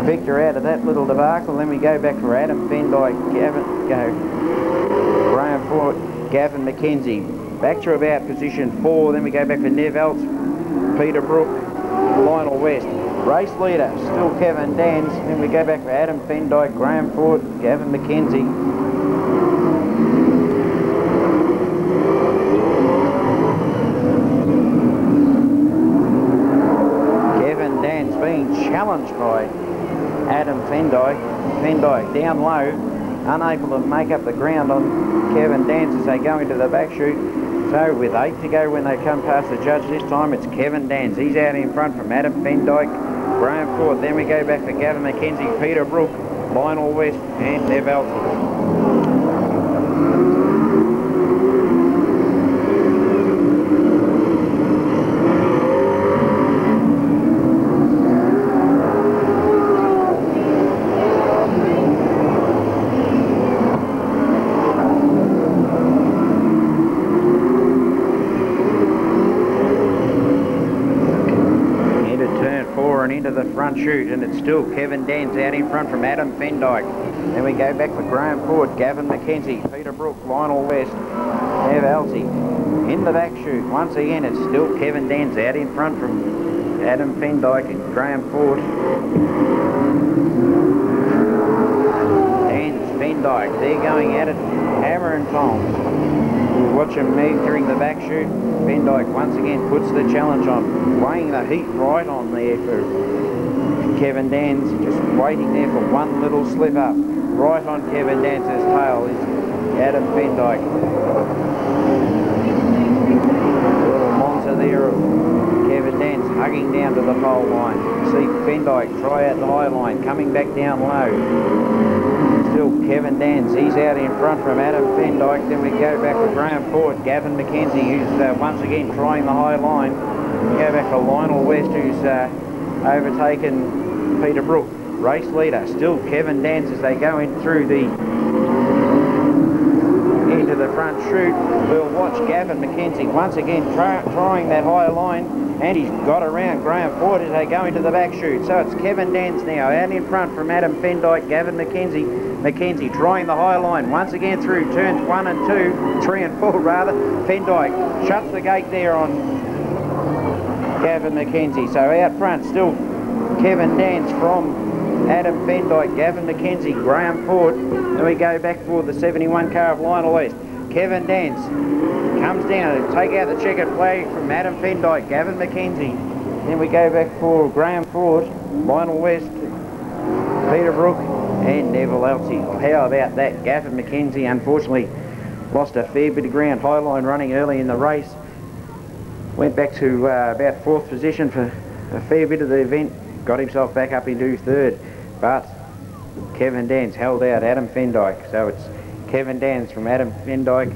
victor out of that little debacle. Then we go back for Adam Fendyke, Graham Ford, Gavin McKenzie. Back to about position 4. Then we go back for Nev Elts, Peter Brook, Lionel West. Race leader, still Kevin Dance. Then we go back for Adam Fendyke, Graham Ford, Gavin McKenzie. Kevin Dance being challenged by Adam Fendyke. Fendyke down low, unable to make up the ground on Kevin Dance as they go into the back chute. So with 8 to go when they come past the judge this time, it's Kevin Dance. He's out in front from Adam Fendyke, Graham Ford. Then we go back for Gavin McKenzie, Peter Brook, Lionel West and Nev Elton. Into the front chute, and it's still Kevin Dance out in front from Adam Fendyke. Then we go back for Graham Ford, Gavin McKenzie, Peter Brook, Lionel West, Nev Elsie. In the back chute, once again, it's still Kevin Dance out in front from Adam Fendyke and Graham Ford. Dance, Fendyke, they're going at it, hammer and tongs. We'll watch him entering the back chute. Fendyke once again puts the challenge on, weighing the heat right on there for Kevin Dance, just waiting there for one little slip up. Right on Kevin Dance's tail is Adam Fendyke. A little monster there of Kevin Dance hugging down to the pole line. See Fendyke try out the high line, coming back down low. Still Kevin Dance, he's out in front from Adam Fendyke. Then we go back for Graham Ford, Gavin McKenzie, who's once again trying the high line. We go back for Lionel West, who's overtaken Peter Brook. Race leader, still Kevin Dance as they go in through into the front chute. We'll watch Gavin McKenzie once again trying that high line, and he's got around Graham Ford as they go into the back chute. So it's Kevin Dance now out in front from Adam Fendyke, Gavin McKenzie. McKenzie trying the high line once again through turns 1 and 2, 3 and 4 rather. Fendyke shuts the gate there on Gavin McKenzie. So out front still Kevin Dance from Adam Fendyke, Gavin McKenzie, Graham Ford. Then we go back for the 71 car of Lionel West. Kevin Dance comes down and take out the checkered flag from Adam Fendyke, Gavin McKenzie. Then we go back for Graham Ford, Lionel West, Peter Brook and Neville Elsie. Well, how about that? Gavin McKenzie unfortunately lost a fair bit of ground. High line running early in the race. Went back to about 4th position for a fair bit of the event. Got himself back up into 3rd. But Kevin Dance held out Adam Fendyke. So it's Kevin Dance from Adam Fendyke.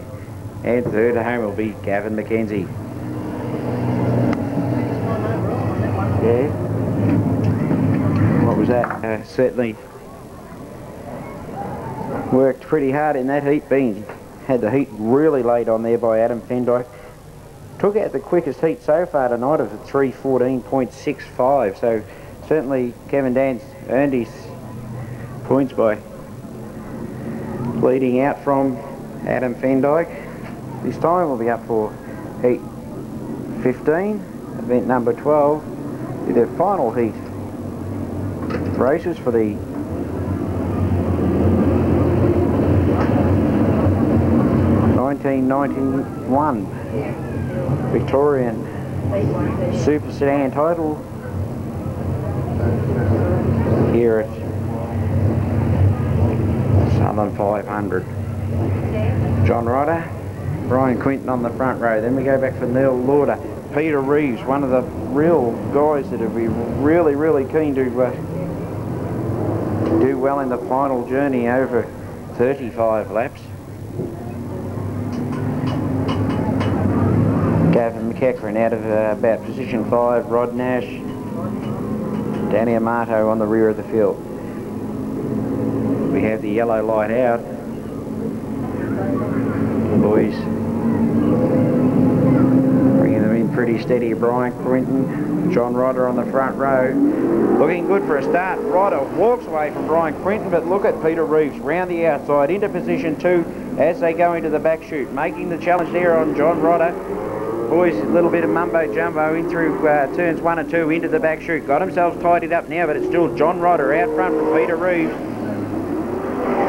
And 3rd home will be Gavin McKenzie. Yeah. What was that? Certainly worked pretty hard in that heat. Had the heat really laid on there by Adam Fendyke. Took out the quickest heat so far tonight of 3:14.65. So certainly Kevin Dance earned his points by leading out from Adam Fendyke. This time we'll be up for heat 15, event number 12, with the final heat races for the '91 Victorian Super Sedan title here at Southern 500. John Ryder, Brian Quinton on the front row. Then we go back for Neil Lauder. Peter Reeves, one of the real guys that will be really keen to do well in the final journey over 35 laps. Gavin McEachran out of about position 5, Rod Nash, Danny Amato on the rear of the field. We have the yellow light out. The boys bringing them in pretty steady. Brian Quinton, John Rodder on the front row. Looking good for a start. Rodder walks away from Brian Quinton, but look at Peter Reeves round the outside into position 2 as they go into the back chute, making the challenge there on John Rodder. Boys, a little bit of mumbo jumbo in through turns 1 and 2 into the back chute. Got themselves tidied up now, but it's still John Rodder out front from Peter Reeves.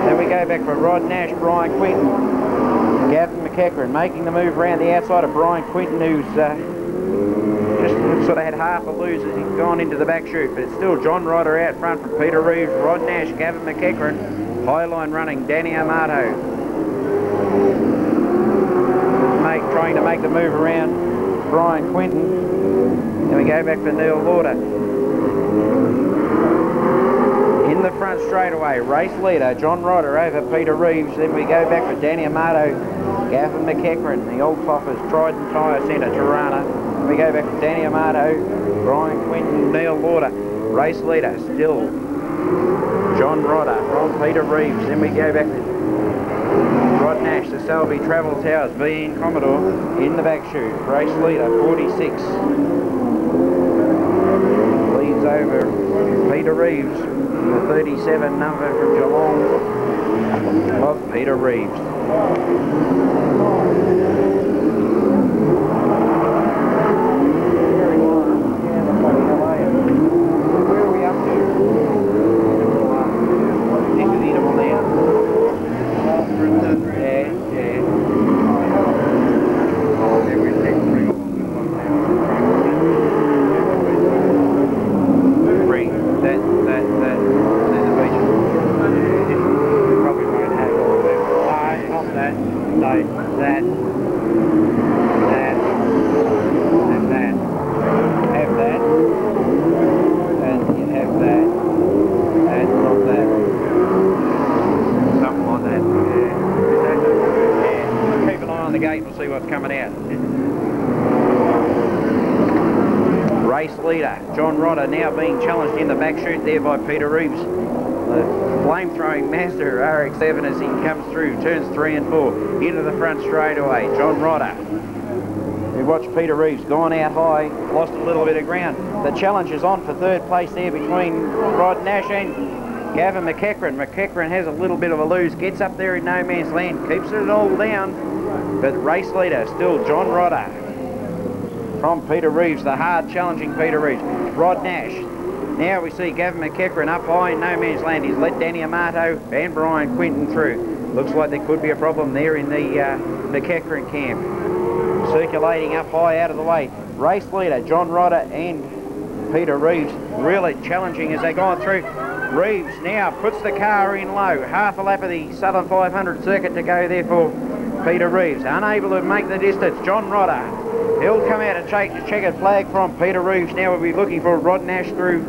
Then we go back for Rod Nash, Brian Quinton, Gavin McEachran making the move around the outside of Brian Quinton, who's just sort of had half a lose as he's gone into the back chute, but it's still John Rodder out front from Peter Reeves, Rod Nash, Gavin McEachran, high line running, Danny Amato. Trying to make the move around Brian Quinton. Then we go back for Neil Lauder. In the front straightaway, race leader, John Rodder over Peter Reeves. Then we go back for Danny Amato, Gavin McEachran, the old toppers, Trident Tyre Centre, Tirana. Then we go back for Danny Amato, Brian Quinton, Neil Lauder. Race leader, still John Rodder from Peter Reeves. Then we go back to Rod Nash, the Selby Travel Towers, VN Commodore in the back chute. Race leader, 46. Leads over Peter Reeves, the 37 number from Geelong of Peter Reeves. Where are we up to? Into the interval now. Bring that probably won't have all of them. Not that, no, that, and that. Have that, and you have that, and not that. Something like that. Yeah. Keep an eye on the gate and we'll see what's coming out. Race leader, John Rodder, now being challenged in the back chute there by Peter Reeves. The flame-throwing Mazda RX-7 as he comes through, turns 3 and 4, into the front straightaway. John Rodder. We watch Peter Reeves, gone out high, lost a little bit of ground. The challenge is on for third place there between Rod Nash and Gavin McEachran. McEachran has a little bit of a lose, gets up there in no man's land, keeps it all down, but race leader still John Rodder from Peter Reeves, the hard challenging Peter Reeves. Rod Nash. Now we see Gavin McEachran up high in no man's land. He's let Danny Amato and Brian Quinton through. Looks like there could be a problem there in the McEachran camp. Circulating up high out of the way. Race leader John Rodder and Peter Reeves really challenging as they go on through. Reeves now puts the car in low. Half a lap of the Southern 500 circuit to go there for Peter Reeves. Unable to make the distance. John Rodder. He'll come out and take the checkered flag from Peter Reeves. Now we'll be looking for Rod Nash through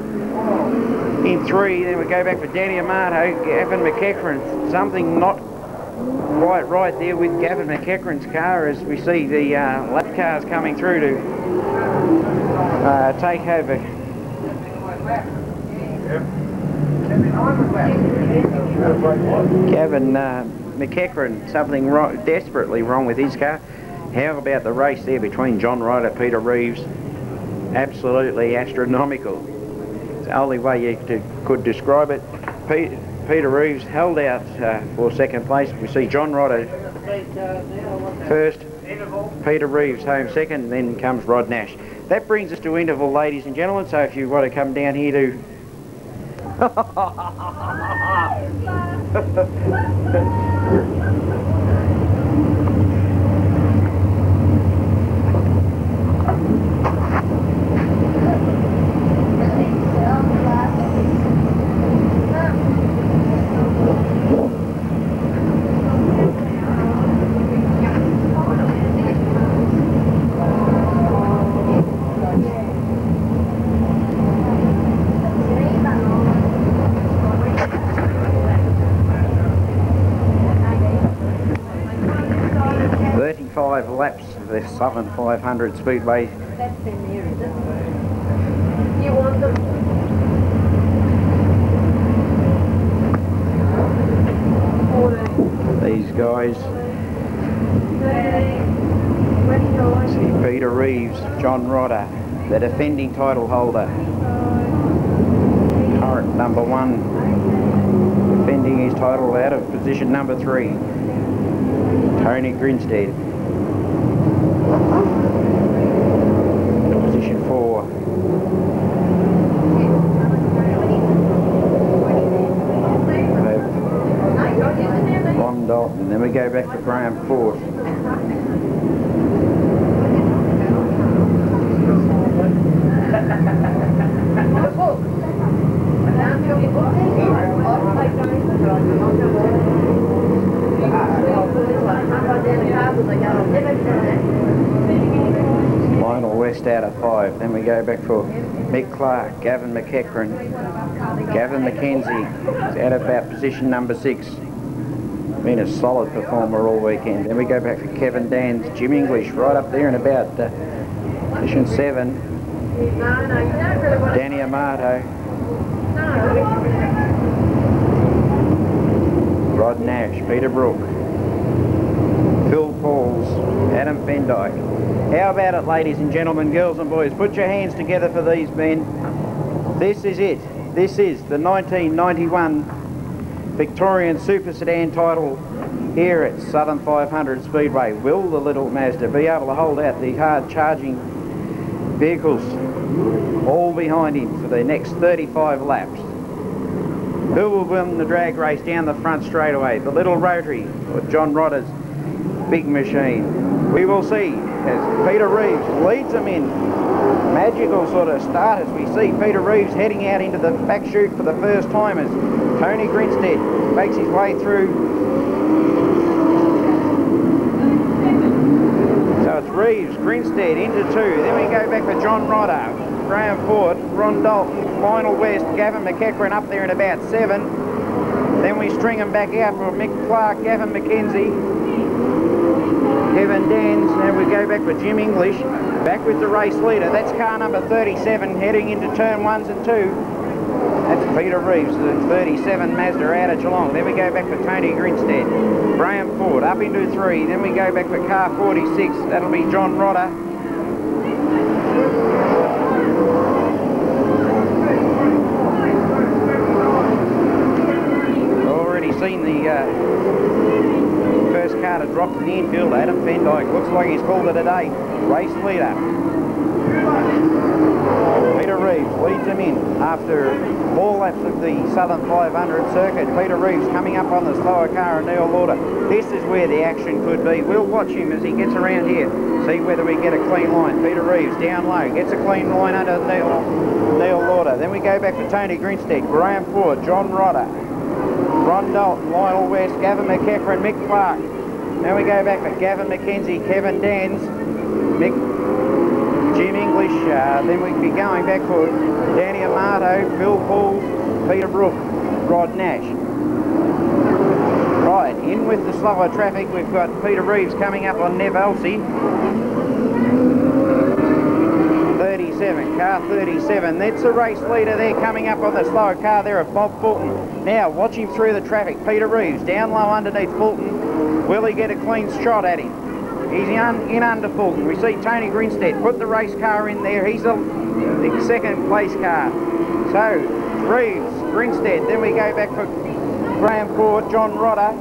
in 3. Then we go back for Danny Amato, Gavin McEachran. Something not quite right there with Gavin McEachran's car as we see the lap cars coming through to take over. Gavin McEachran, something wrong, desperately wrong with his car. How about the race there between John Rodder, Peter Reeves? Absolutely astronomical. It's the only way you could describe it. Peter Reeves held out for second place. We see John Rodder first, Peter Reeves home second, then comes Rod Nash. That brings us to interval, ladies and gentlemen, so if you want to come down here to... laps the Southern 500 Speedway. That's been there, is it? You want them? These guys. See Peter Reeves, John Rodder, the defending title holder. Current number 1, defending his title out of position number 3. Tony Grinstead. Position 4. Ron Dalton. Then we go back to Graham Ford. Lionel West out of 5. Then we go back for Mick Clark, Gavin McEachran, Gavin McKenzie is out of about position number 6. Been a solid performer all weekend. Then we go back for Kevin Dans, Jim English right up there in about position 7. Danny Amato, Rod Nash, Peter Brook, Phil Pauls, Adam Fendyke. How about it, ladies and gentlemen, girls and boys? Put your hands together for these men. This is it. This is the 1991 Victorian Super Sedan title here at Southern 500 Speedway. Will the little Mazda be able to hold out the hard charging vehicles all behind him for the next 35 laps? Who will win the drag race down the front straightaway? The little rotary or John Rodder's big machine? We will see as Peter Reeves leads them in. Magical sort of start as we see Peter Reeves heading out into the back chute for the first time as Tony Grinstead makes his way through. So it's Reeves, Grinstead into 2. Then we go back for John Rodder, Graham Ford, Ron Dalton, Lionel West, Gavin McEachran up there in about 7. Then we string them back out for Mick Clark, Gavin McKenzie, Kevin Dans. Now we go back for Jim English, back with the race leader. That's car number 37 heading into turn 1s and 2. That's Peter Reeves, the 37 Mazda out of Geelong. Then we go back for Tony Grinstead, Graham Ford up into 3. Then we go back for car 46. That'll be John Rodder. Already seen the first car to drop to the infield. Adam Fendyke looks like he's called it a day. Race leader. Peter Reeves leads him in after 4 laps of the Southern 500 circuit. Peter Reeves coming up on the slower car and Neil Lauder. This is where the action could be. We'll watch him as he gets around here, see whether we get a clean line. Peter Reeves down low, gets a clean line under Neil Lauder. Then we go back to Tony Grinstead, Graham Ford, John Rodder, Ron Dalton, Lionel West, Gavin McEachran, Mick Clark. Now we go back for Gavin McKenzie, Kevin Dans, Jim English. Then we'd be going back for Danny Amato, Phil Pauls, Peter Brook, Rod Nash. Right, in with the slower traffic, we've got Peter Reeves coming up on Nev Elsie. 37, car 37. That's the race leader there coming up on the slower car there of Bob Fulton. Now watch him through the traffic. Peter Reeves down low underneath Fulton. Will he get a clean shot at him? He's in under Fulton. We see Tony Grinstead put the race car in there. He's the second place car. So Reeves, Grinstead. Then we go back for Graham Ford, John Rodder.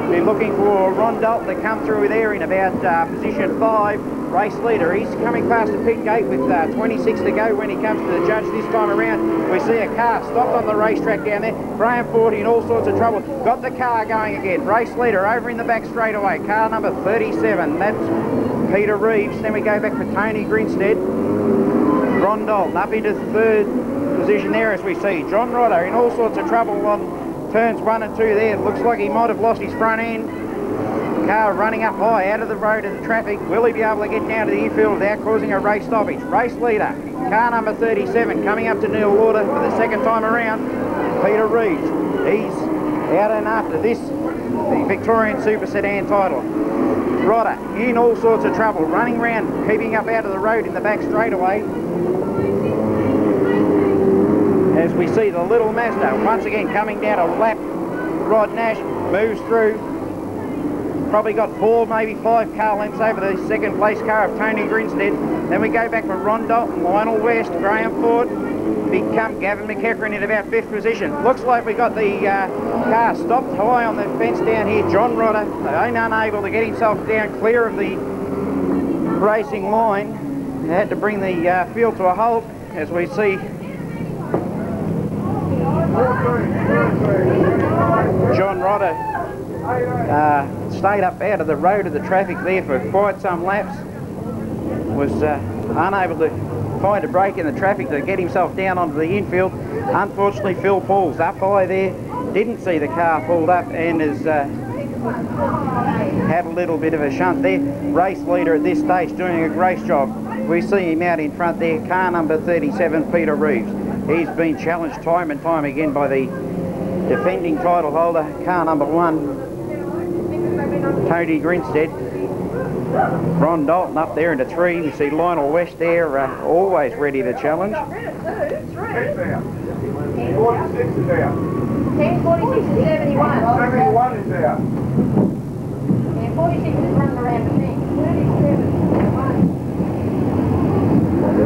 We're looking for Ron Dalton to come through there in about position 5. Race leader. He's coming past the pit gate with 26 to go when he comes to the judge this time around. We see a car stopped on the racetrack down there. Graham Ford in all sorts of trouble. Got the car going again. Race leader over in the back straightaway. Car number 37. That's Peter Reeves. Then we go back for Tony Grinstead. Ron Dalton up into the 3rd position there as we see John Rodder in all sorts of trouble on turns 1 and 2 there. Looks like he might have lost his front end. Car running up high out of the road of the traffic. Will he be able to get down to the infield without causing a race stoppage? Race leader, car number 37, coming up to Neil Lauder for the second time around. Peter Reeves, he's out and after this, the Victorian Super Sedan title. Rodder in all sorts of trouble, running around, keeping up out of the road in the back straightaway. As we see the little Mazda once again coming down a lap. Rod Nash moves through. Probably got 4, maybe 5 car lengths over the second place car of Tony Grinstead. Then we go back for Ron Dalton, Lionel West, Graham Ford. Become Gavin McEachran in about 5th position. Looks like we got the car stopped high on the fence down here. John Rodder, unable to get himself down clear of the racing line. They had to bring the field to a halt as we see John Rodder stayed up out of the road of the traffic there for quite some laps. Was unable to find a break in the traffic to get himself down onto the infield. Unfortunately, Phil Paul's up high there, didn't see the car pulled up and has had a little bit of a shunt there. Race leader at this stage doing a great job. We see him out in front there, car number 37, Peter Reeves. He's been challenged time and time again by the defending title holder, car number 1, Tony Grinstead. Ron Dalton up there into 3. We see Lionel West there, always ready to challenge. 1046 is out. 1046 is 71. 71 is out. And 46 is running around the thing.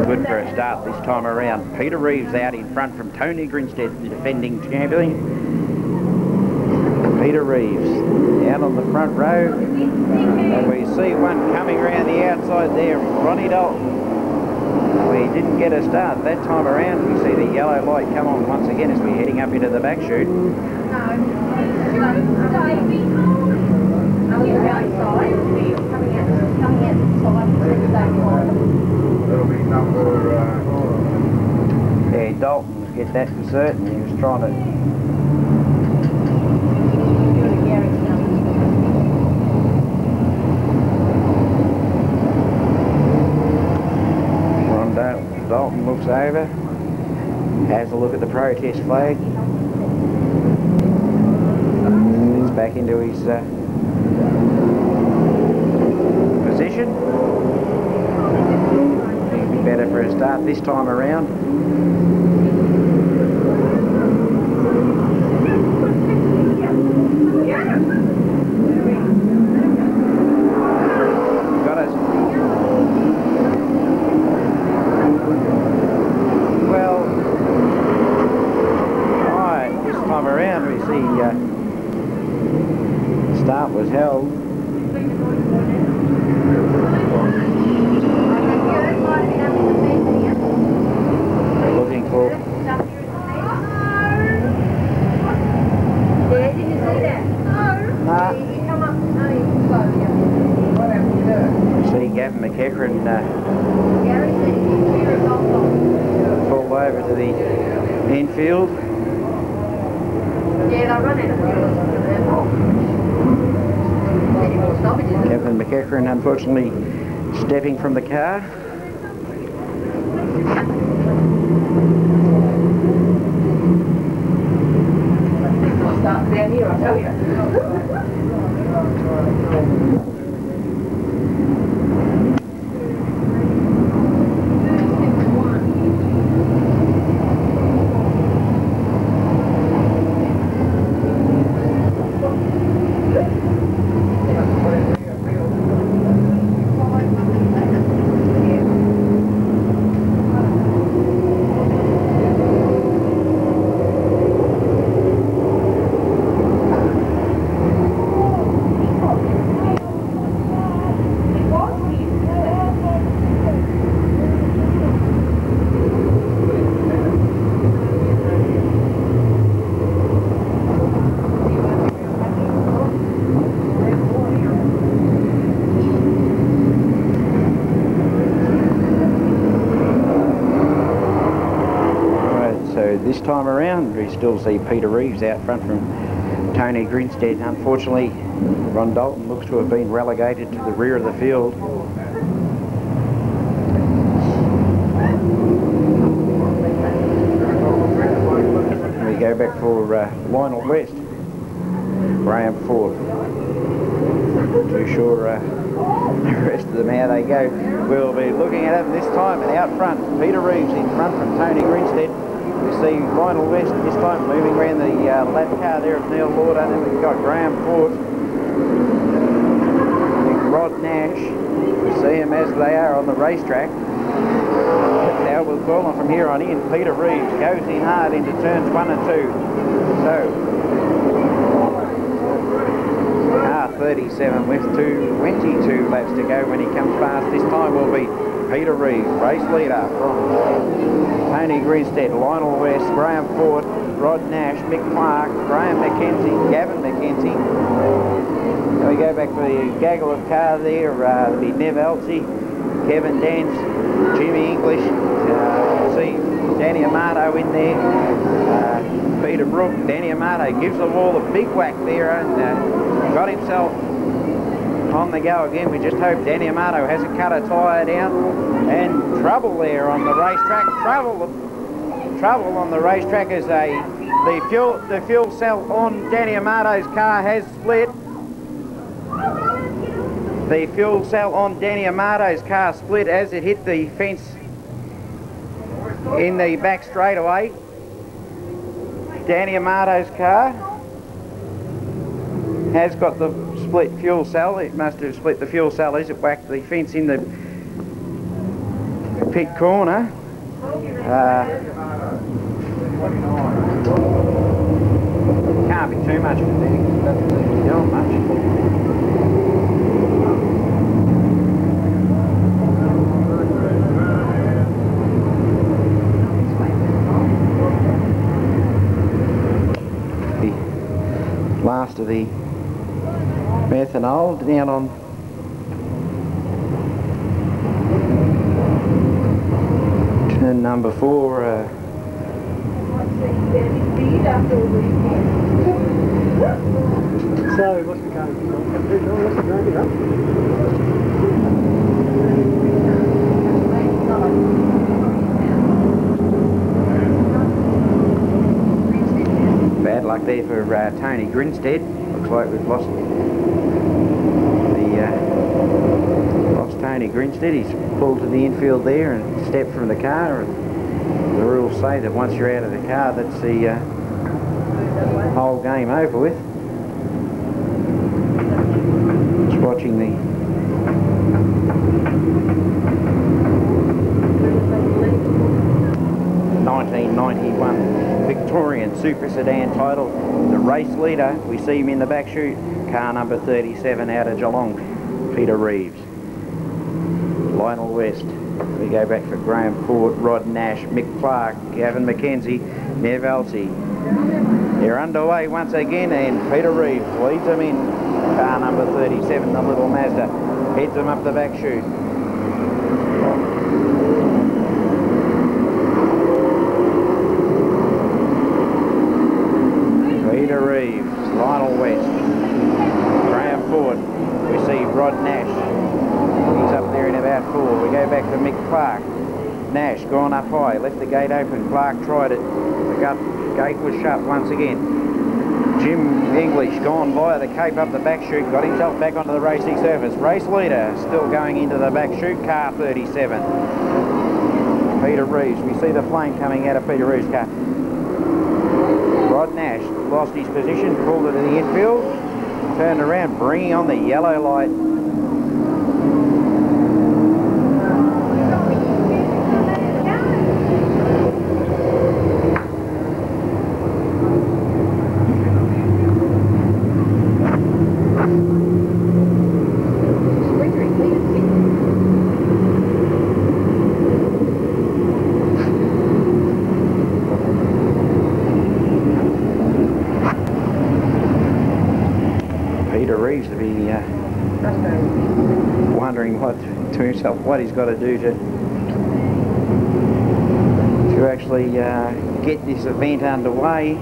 Good for a start this time around. Peter Reeves out in front from Tony Grinstead, the defending champion. Peter Reeves out on the front row, and we see one coming around the outside there, Ronnie Dalton. We didn't get a start that time around. We see the yellow light come on once again as we're heading up into the back chute. Yeah, Dalton was get that for certain. He was trying to Dalton looks over, has a look at the protest flag. He's back into his position. It'll be better for a start this time around. Got us. Around we see start was held. We're looking for see Gavin McEachran fall over to the infield. Gavin McEachran unfortunately stepping from the car. Start down here, I tell you. This time around, we still see Peter Reeves out front from Tony Grinstead. Unfortunately, Ron Dalton looks to have been relegated to the rear of the field. We go back for Lionel West, Graham Ford. Too sure the rest of them how they go. We'll be looking at them this time, and out front, Peter Reeves in front from Tony Grinstead. We see Lionel West this time moving around the lap car there of Neil Lauder. Then we've got Graham Ford, Rod Nash. We see them as they are on the racetrack. Now we'll call on from here on in. Peter Reeves goes in hard into turns 1 and 2. So, car 37 with 22 laps to go when he comes past. This time will be Peter Reeves, race leader from Tony Grinstead, Lionel West, Graham Ford, Rod Nash, Mick Clark, Graham McKenzie, Gavin McKenzie. Now we go back for the gaggle of cars there. There'll be Nev Elsie, Kevin Dance, Jimmy English, see Danny Amato in there, Peter Brook. Danny Amato gives the wall a big whack there and got himself on the go again. We just hope Danny Amato hasn't cut a tyre down. And trouble there on the racetrack. Trouble on the racetrack as the fuel cell on Danny Amato's car has split. The fuel cell on Danny Amato's car split as it hit the fence in the back straightaway. Danny Amato's car has got the split fuel cell. It must have split the fuel cell as it whacked the fence in the pit corner. Can't be too much for them. Doesn't seem to be doing much. Last of the methanol down on turn number 4. So what's the going on? Bad luck there for Tony Grinstead. Looks like we've lost Tony Grinstead. He's pulled to the infield there and stepped from the car. And the rules say that once you're out of the car, that's the whole game over with. Just watching the 1991 Victorian Super Sedan title. The race leader, we see him in the back chute, car number 37 out of Geelong, Peter Reeves. Lionel West. We go back for Graham Ford, Rod Nash, Mick Clark, Gavin McKenzie, Nev Elsie. They're underway once again and Peter Reeves leads them in. Car number 37, the little Mazda, heads them up the back chute. Peter Reeves, Lionel West, Graham Ford. We see Rod Nash. He's up there in about 4. We go back to Mick Clark. Nash gone up high, left the gate open. Clark tried it. The gate was shut once again. Jim English gone via the cape up the back chute, got himself back onto the racing surface. Race leader still going into the back chute, car 37. Peter Reeves, we see the flame coming out of Peter Reeves' car. Rod Nash lost his position, pulled it to the infield, turned around, bringing on the yellow light. Peter Reeves to be wondering to himself what he's got to do to actually get this event underway.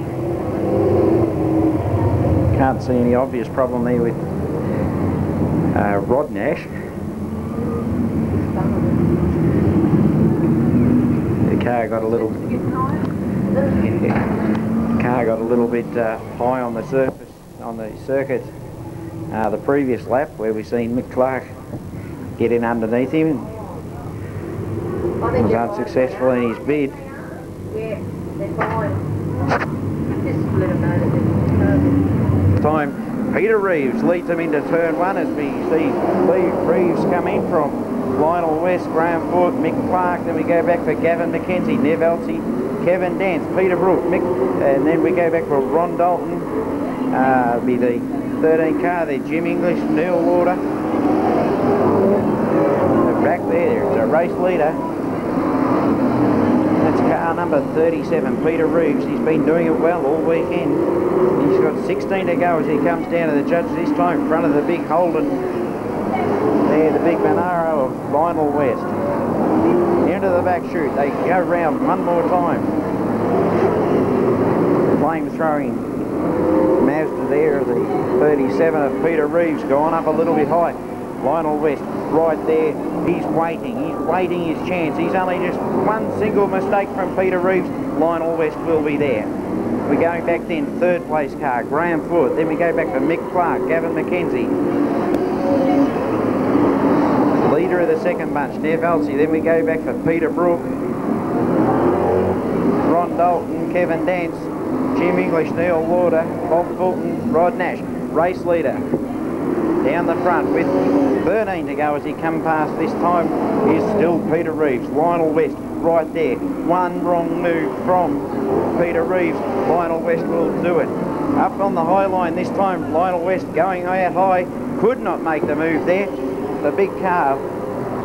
Can't see any obvious problem there with Rod Nash. The car got a little bit high on the surface, on the circuit the previous lap where we seen Mick Clark get in underneath him. Was unsuccessful in his bid. Time Peter Reeves leads them into turn one as we see Reeves come in from Lionel West, Graham Ford, Mick Clark. Then we go back for Gavin McKenzie, Nev Elsey, Kevin Dance, Peter Brook, and then we go back for Ron Dalton. Be the 13 car there, Jim English, Neil Lauder. Back there, it's a race leader. That's car number 37, Peter Reeves. He's been doing it well all weekend. He's got 16 to go as he comes down to the judges this time in front of the big Holden. There, the big Monaro of Lionel West. Into the back chute. They go round one more time. Flame-throwing Mazda there, the 37 of Peter Reeves, gone up a little bit high. Lionel West right there, he's waiting his chance. He's only just one single mistake from Peter Reeves. Lionel West will be there. We're going back then, third place car, Graham Ford. Then we go back for Mick Clark, Gavin McKenzie. Leader of the second bunch, Nev Elsey. Then we go back for Peter Brook, Ron Dalton, Kevin Dance, Jim English, Neil Lauder, Bob Fulton, Rod Nash. Race leader down the front with 13 to go as he come past this time is still Peter Reeves. Lionel West right there. One wrong move from Peter Reeves. Lionel West will do it. Up on the high line this time, Lionel West going out high. Could not make the move there. The big car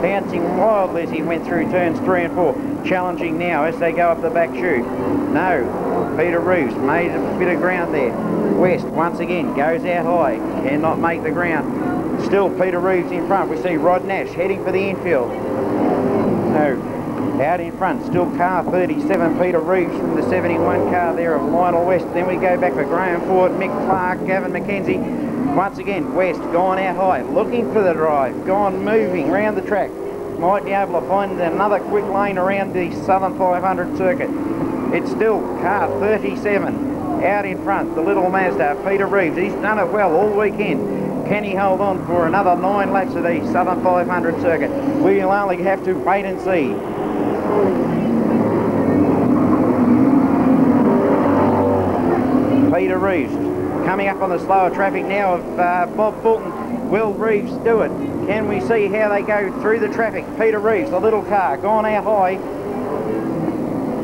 bouncing wildly as he went through turns 3 and 4. Challenging now as they go up the back chute. No, Peter Reeves made a bit of ground there. West once again goes out high, cannot make the ground. Still Peter Reeves in front. We see Rod Nash heading for the infield. No, out in front, still car 37, Peter Reeves from the 71 car there of Lionel West. Then we go back for Graham Ford, Mick Clark, Gavin McKenzie. Once again, West gone out high, looking for the drive, gone moving round the track. Might be able to find another quick lane around the Southern 500 circuit. It's still car 37 out in front, the little Mazda, Peter Reeves. He's done it well all weekend. Can he hold on for another 9 laps of the Southern 500 circuit? We'll only have to wait and see. Peter Reeves coming up on the slower traffic now of Bob Fulton. Will Reeves do it? Can we see how they go through the traffic? Peter Reeves, the little car, gone out high.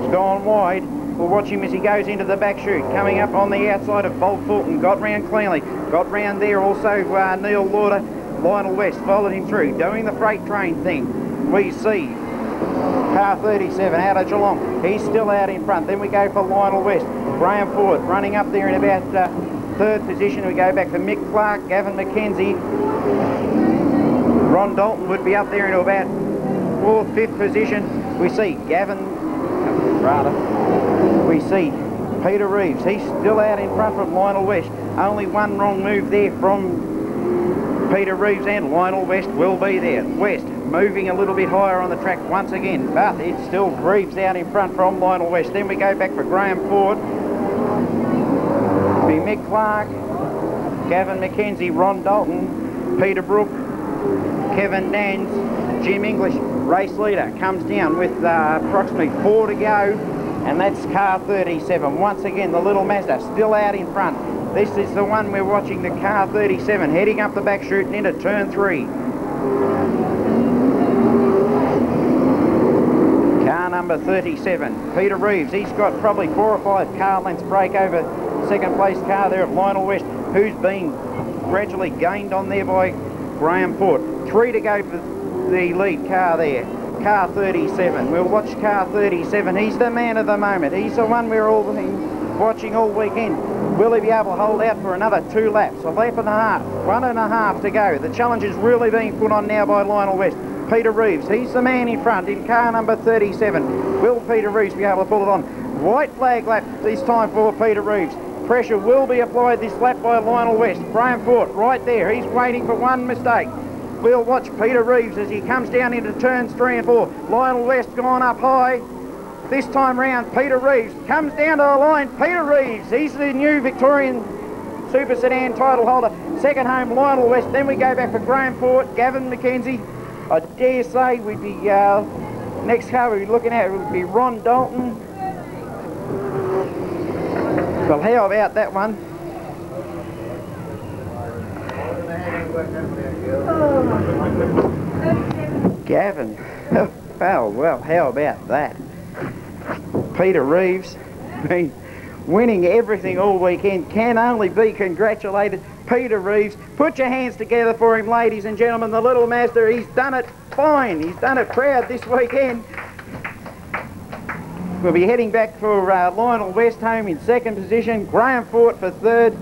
It's gone wide. We'll watch him as he goes into the back chute. Coming up on the outside of Bob Fulton. Got round cleanly. Got round there also Neil Lauder. Lionel West followed him through. Doing the freight train thing. We see car 37 out of Geelong. He's still out in front. Then we go for Lionel West. Graham Ford running up there in about third position. We go back for Mick Clark, Gavin McKenzie. Ron Dalton would be up there in about 4th, 5th position. We see we see Peter Reeves. He's still out in front from Lionel West. Only one wrong move there from Peter Reeves, and Lionel West will be there. West moving a little bit higher on the track once again, but it's still Reeves out in front from Lionel West. Then we go back for Graham Ford. Be Mick Clark, Gavin McKenzie, Ron Dalton, Peter Brook, Kevin Dans, Jim English. Race leader comes down with approximately 4 to go, and that's car 37. Once again, the little Mazda still out in front. This is the one we're watching, the car 37, heading up the back chute and into turn 3. Car number 37, Peter Reeves. He's got probably 4 or 5 car lengths break over second place car there of Lionel West, who's been gradually gained on there by Graham Ford. 3 to go for the lead car there, car 37. We'll watch car 37. He's the man of the moment. He's the one we're all watching all weekend. Will he be able to hold out for another 2 laps? A lap and a half, 1.5 to go. The challenge is really being put on now by Lionel West. Peter Reeves, he's the man in front in car number 37. Will Peter Reeves be able to pull it on? White flag lap this time for Peter Reeves. Pressure will be applied this lap by Lionel West. Graham Ford right there. He's waiting for one mistake. We'll watch Peter Reeves as he comes down into turns 3 and 4. Lionel West gone up high. This time round, Peter Reeves comes down to the line. Peter Reeves, he's the new Victorian Super Sedan title holder. Second home, Lionel West. Then we go back for Graham Fort, Gavin McKenzie. I dare say we'd be, next car we'd be looking at would be Ron Dalton. Well, how about that one? Gavin. Well, how about that? Peter Reeves, been winning everything all weekend, can only be congratulated. Peter Reeves, put your hands together for him, ladies and gentlemen. The little master, he's done it fine. He's done it proud this weekend. We'll be heading back for Lionel West home in second position, Graham Fort for third,